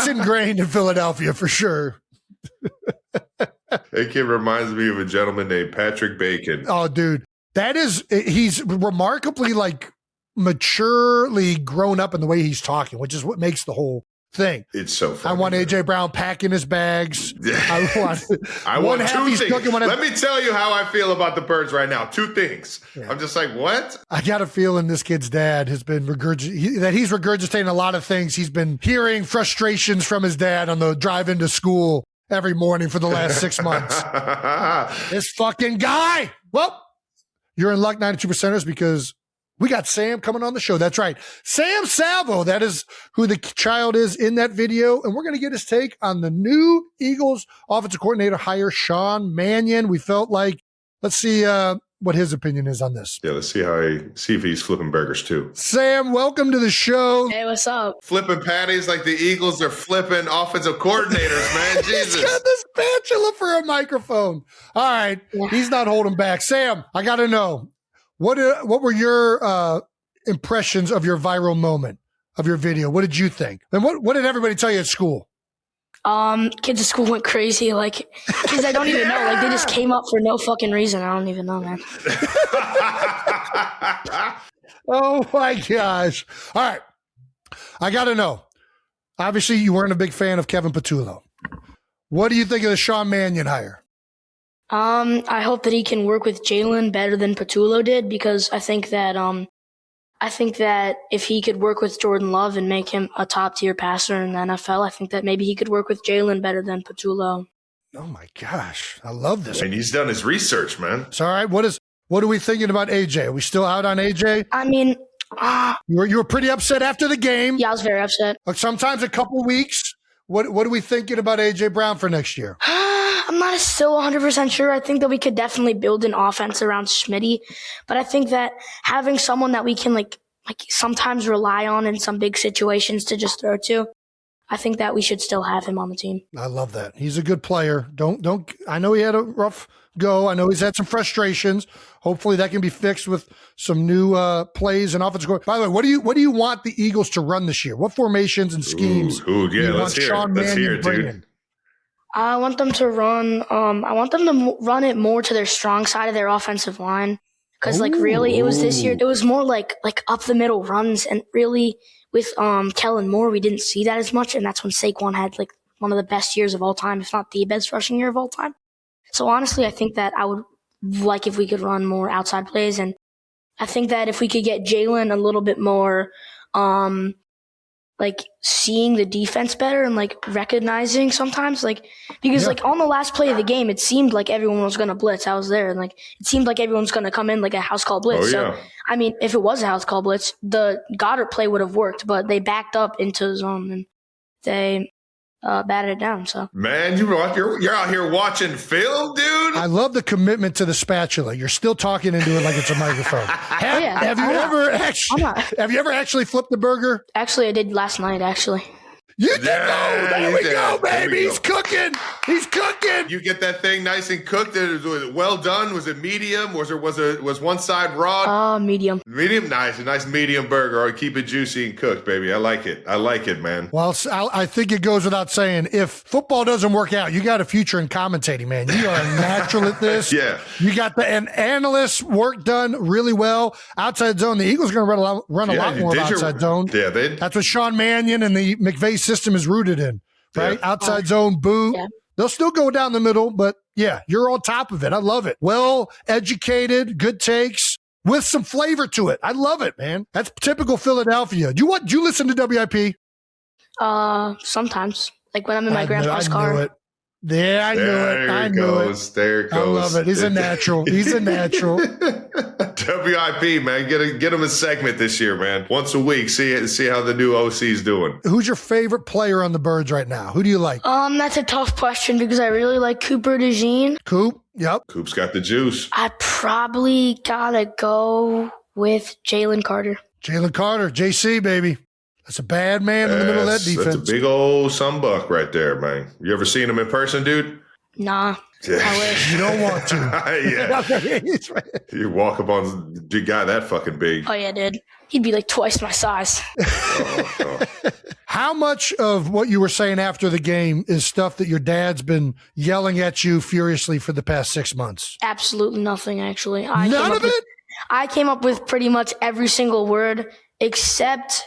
ingrained in Philadelphia for sure. That kid reminds me of a gentleman named Patrick Bacon. Oh, dude, he's remarkably like maturely grown up in the way he's talking, which is what makes the whole thing. It's so funny. I want A.J. Brown packing his bags. I want two things. Let me tell you how I feel about the Birds right now. 2 things. Yeah. I'm just like, what? I got a feeling this kid's dad has been he's regurgitating a lot of things. He's been hearing frustrations from his dad on the drive into school every morning for the last 6 months. This fucking guy. Well, you're in luck, 92%ers, because we got Sam coming on the show. That's right. Sam Salvo. That is who the child is in that video. And we're going to get his take on the new Eagles offensive coordinator hire, Sean Mannion. We felt like, let's see what his opinion is on this. Yeah, let's see if he's flipping burgers too. Sam, welcome to the show. Hey, what's up? Flipping patties like the Eagles are flipping offensive coordinators, man. Jesus. He's got this spatula for a microphone. All right. Yeah. He's not holding back. Sam, I got to know. What were your impressions of your viral moment of your video? What did you think? And what did everybody tell you at school? Kids at school went crazy. Like kids I don't even know. Like they just came up for no fucking reason. I don't even know, man. Oh my gosh. All right. I got to know. Obviously, you weren't a big fan of Kevin Patullo. What do you think of the Sean Mannion hire? I hope that he can work with Jalen better than Patullo did, because I think that if he could work with Jordan Love and make him a top tier passer in the NFL, I think that maybe he could work with Jalen better than Patullo. Oh my gosh, I love this. And he's done his research, man. It's all right. What are we thinking about AJ? Are we still out on AJ? I mean, you were pretty upset after the game. Yeah, I was very upset. Sometimes a couple of weeks. What are we thinking about AJ Brown for next year? I'm not still 100% sure. I think that we could definitely build an offense around Schmitty, but I think that having someone that we can like sometimes rely on in some big situations to just throw to, I think that we should still have him on the team. I love that. He's a good player. I know he had a rough go. I know he's had some frustrations. Hopefully that can be fixed with some new plays and offensive. By the way, what do you want the Eagles to run this year? What formations and schemes? Yeah, let's hear it, dude. I want them to run. I want them to run it more to their strong side of their offensive line. Because really, it was this year. It was more like up the middle runs, and really with Kellen Moore, we didn't see that as much. And that's when Saquon had like one of the best years of all time, if not the best rushing year of all time. So honestly, I think that I would like if we could run more outside plays, and I think that if we could get Jalen a little bit more, like seeing the defense better and like recognizing sometimes, like because like on the last play of the game, it seemed like everyone was going to blitz. I was there, and like it seemed like everyone's going to come in like a house call blitz. So I mean, if it was a house call blitz, the Goddard play would have worked, but they backed up into zone and they batted it down. So man, you're out here watching film, dude. I love the commitment to the spatula. You're still talking into it like it's a microphone. Have you ever actually flipped the burger? Actually, I did last night. Actually. You did. There we go, baby. He's cooking. He's cooking. You get that thing nice and cooked. Was it well done? Was it medium? Was one side raw? Medium. Medium, nice. A nice medium burger. Or keep it juicy and cooked, baby. I like it, man. Well, I think it goes without saying, if football doesn't work out, you got a future in commentating, man. You are a natural at this. Yeah. You got the analyst work done really well. Outside zone, the Eagles are going to run a lot more of outside zone. Yeah, that's what Sean Mannion and the McVay system is rooted in, right? Yeah. Outside zone, boo. Yeah. They'll still go down the middle, but yeah, you're on top of it. I love it. Well educated, good takes with some flavor to it. I love it, man. That's typical Philadelphia. Do you listen to WIP? Sometimes, like when I'm in my grandpa's car. I knew it. Yeah, I knew it. I knew it. There it goes. I love it. He's a natural. He's a natural. WIP, man. Get him a segment this year, man. Once a week. See how the new OC's doing. Who's your favorite player on the Birds right now? Who do you like? That's a tough question because I really like Cooper DeJean. Coop, yep. Coop's got the juice. I probably gotta go with Jalen Carter. Jalen Carter, JC, baby. That's a bad man in the middle of that defense. That's a big old sunbuck right there, man. You ever seen him in person, dude? Nah. I wish. You don't want to. Yeah. You walk up on the guy that fucking big. Oh, yeah, dude. He'd be like twice my size. How much of what you were saying after the game is stuff that your dad's been yelling at you furiously for the past 6 months? Absolutely nothing, actually. None of it? I came up with pretty much every single word except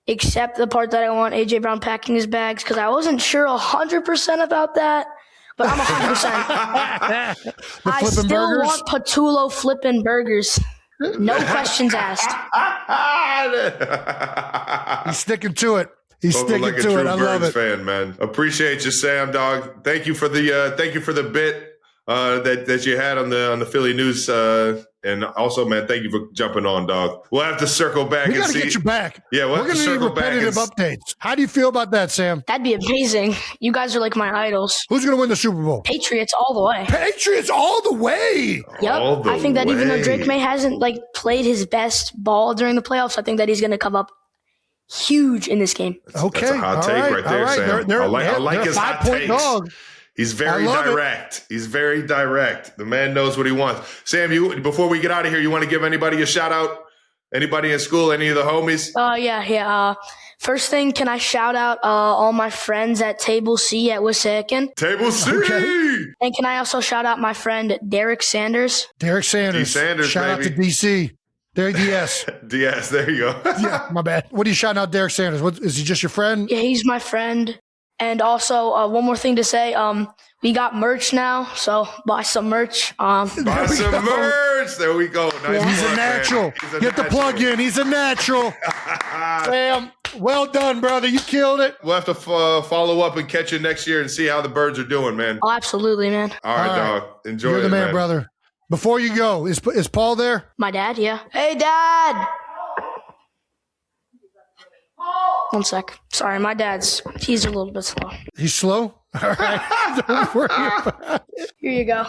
the part that I want A.J. Brown packing his bags, because I wasn't sure 100% about that, but I'm 100%. I still burgers? want Patullo flipping burgers. No questions asked. He's sticking to it. He's Spoken sticking like to it. I love Birds it. fan, man. Appreciate you, Sam, dog. Thank you for the bit that you had on the Philly news. And also, man, thank you for jumping on, dog. We'll have to circle back and see. We got to get you back. Yeah, we're going to need repetitive updates. How do you feel about that, Sam? That'd be amazing. You guys are like my idols. Who's going to win the Super Bowl? Patriots all the way. Patriots all the way. Yep. I think that even though Drake May hasn't like played his best ball during the playoffs, I think that he's going to come up huge in this game. Okay. That's a hot take right there, Sam. I like his hot takes. Dog. He's very direct. He's very direct. The man knows what he wants. Sam, before we get out of here, you want to give anybody a shout out? Anybody in school? Any of the homies? Yeah. First thing, can I shout out all my friends at Table C at Wissahickon? Table C! Okay. And can I also shout out my friend Derek Sanders? Derek Sanders. Shout out to DC. Derek DS. DS, there you go. Yeah, my bad. What are you shouting out Derek Sanders? Is he just your friend? Yeah, he's my friend. And also, one more thing to say, we got merch now, so buy some merch. Buy some merch. There we go. Nice. Yeah. He's a natural. Get the plug in. He's a natural. Sam, well done, brother. You killed it. We'll have to follow up and catch you next year and see how the Birds are doing, man. Oh, absolutely, man. All right, dog. Enjoy it, You're the man, brother. Before you go, is Paul there? My dad, yeah. Hey, Dad! 1 sec. Sorry, my he's a little bit slow. He's slow? All right. Don't worry about it. Here you go.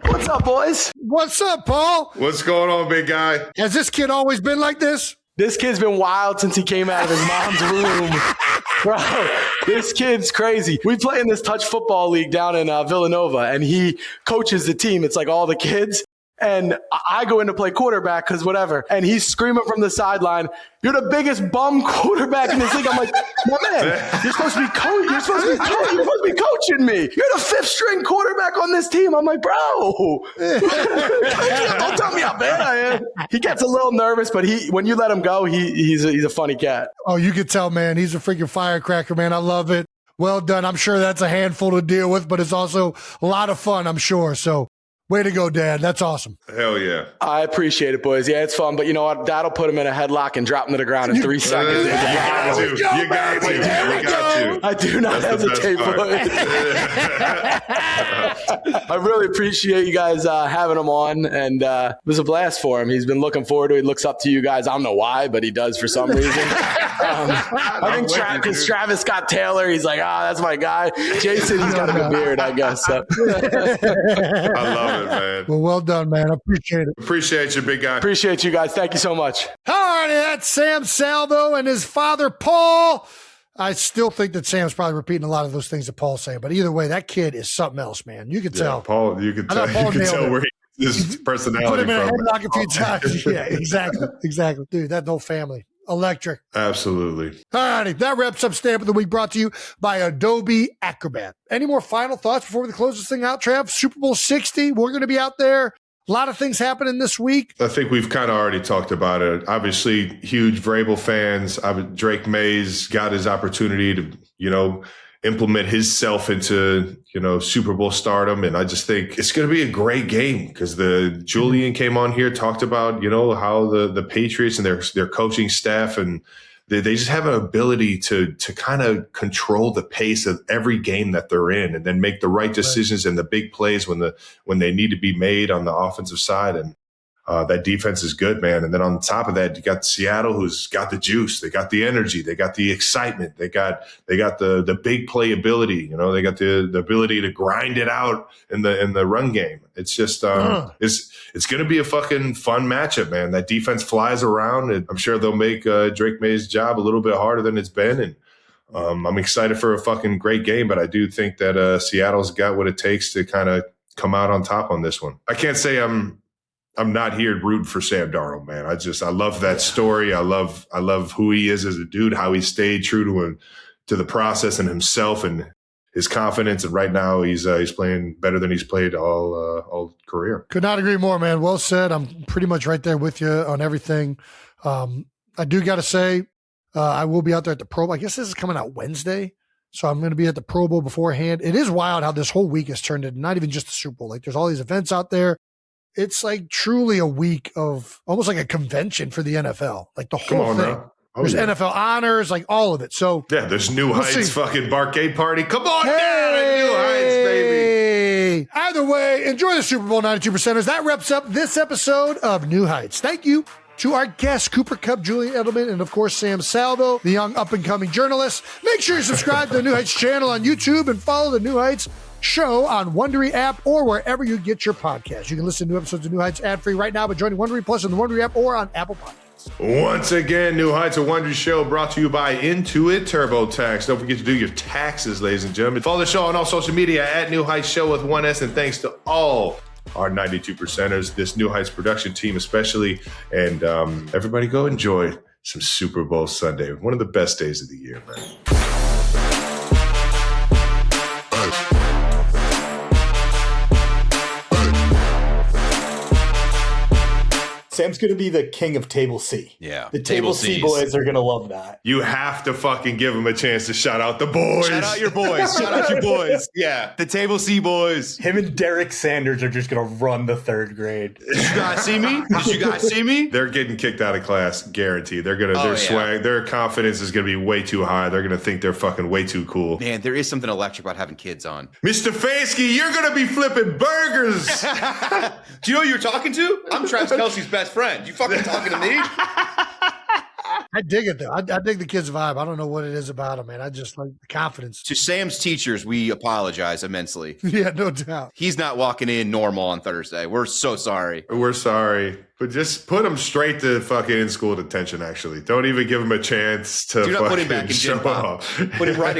What's up, boys? What's up, Paul? What's going on, big guy? Has this kid always been like this? This kid's been wild since he came out of his mom's womb. Bro, this kid's crazy. We play in this touch football league down in Villanova, and he coaches the team. It's like all the kids. And I go in to play quarterback because whatever. And he's screaming from the sideline, "You're the biggest bum quarterback in this league." I'm like, "My man, you're supposed to be you're supposed to be coaching me. You're the 5th string quarterback on this team." I'm like, "Bro, don't tell me how bad I am." He gets a little nervous, but when you let him go, he's a funny cat. Oh, you can tell, man. He's a freaking firecracker, man. I love it. Well done. I'm sure that's a handful to deal with, but it's also a lot of fun, I'm sure. So way to go, Dad. That's awesome. Hell yeah. I appreciate it, boys. Yeah, it's fun. But you know what? Dad'll put him in a headlock and drop him to the ground in 3 seconds. You got to. I do not hesitate, boys. I really appreciate you guys having him on. And it was a blast for him. He's been looking forward to it. He looks up to you guys. I don't know why, but he does for some reason. I think Travis Scott Taylor, he's like, that's my guy. Jason, he's got a good beard, I guess. So. I love it, man. Well done, man. I appreciate it. Appreciate you, big guy. Appreciate you guys. Thank you so much. All right, that's Sam Salvo and his father, Paul. I still think that Sam's probably repeating a lot of those things that Paul's saying, but either way, that kid is something else, man. You can tell. Paul, you can tell where his personality put him in a from. headlock a few times. Yeah, exactly. Dude, that whole family. Electric. Absolutely. All righty. That wraps up Stamp of the Week, brought to you by Adobe Acrobat. Any more final thoughts before we close this thing out, Trav? Super Bowl 60. We're going to be out there. A lot of things happening this week. I think we've kind of already talked about it. Obviously, huge Vrabel fans. Drake May's got his opportunity to, implement himself into, Super Bowl stardom. And I just think it's going to be a great game because Julian came on here, talked about, how the Patriots and their coaching staff and they just have an ability to kind of control the pace of every game that they're in and then make the right decisions and the big plays when they need to be made on the offensive side. And that defense is good, man. And then on top of that, you got Seattle, who's got the juice. They got the energy. They got the excitement. They got the big play ability. They got the ability to grind it out in the run game. It's just it's going to be a fucking fun matchup, man. That defense flies around, and I'm sure they'll make Drake May's job a little bit harder than it's been. And I'm excited for a fucking great game, but I do think that Seattle's got what it takes to kind of come out on top on this one. I can't say I'm not here rooting for Sam Darnold, man. I love that story. I love who he is as a dude, how he stayed true to the process and himself and his confidence. And right now he's playing better than he's played all career. Could not agree more, man. Well said. I'm pretty much right there with you on everything. I do got to say, I will be out there at the Pro Bowl. I guess this is coming out Wednesday. So I'm going to be at the Pro Bowl beforehand. It is wild how this whole week has turned into not even just the Super Bowl. Like there's all these events out there. It's like truly a week of almost like a convention for the NFL. Like the whole thing. Now. There's NFL honors, like all of it. So yeah, there's New Heights fucking barcade party. Come on down at New Heights, baby. Either way, enjoy the Super Bowl 92%ers. That wraps up this episode of New Heights. Thank you to our guests, Cooper Kupp, Julian Edelman, and of course, Sam Salvo, the young up-and-coming journalist. Make sure you subscribe to the New Heights channel on YouTube and follow the New Heights show on Wondery app or wherever you get your podcasts. You can listen to new episodes of New Heights ad-free right now by joining Wondery Plus on the Wondery app or on Apple Podcasts. Once again, New Heights, a Wondery show brought to you by Intuit TurboTax. Don't forget to do your taxes, ladies and gentlemen. Follow the show on all social media at New Heights Show with 1S, and thanks to all our 92%ers, this New Heights production team especially, and everybody go enjoy some Super Bowl Sunday. One of the best days of the year, man. Sam's going to be the king of Table C. Yeah. The Table C boys are going to love that. You have to fucking give them a chance to shout out the boys. Shout out your boys. Shout out your boys. Yeah. The Table C boys. Him and Derek Sanders are just going to run the third grade. Did you guys see me? Did you guys see me? They're getting kicked out of class, guaranteed. They're going to, swag, their confidence is going to be way too high. They're going to think they're fucking way too cool. Man, there is something electric about having kids on. Mr. Fansky, you're going to be flipping burgers. Do you know who you're talking to? I'm Travis Kelce's best friend. You fucking talking to me? I dig it, though. I dig the kids' vibe. I don't know what it is about them, man. I just like the confidence. To Sam's teachers, we apologize immensely. Yeah, no doubt. He's not walking in normal on Thursday. We're so sorry. We're sorry. But just put him straight to fucking in-school detention, actually. Don't even give him a chance to put him back in show up. Put him right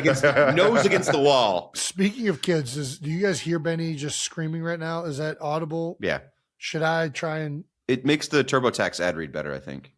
nose against the wall. Speaking of kids, do you guys hear Benny just screaming right now? Is that audible? Yeah. Should I try and? It makes the TurboTax ad read better, I think.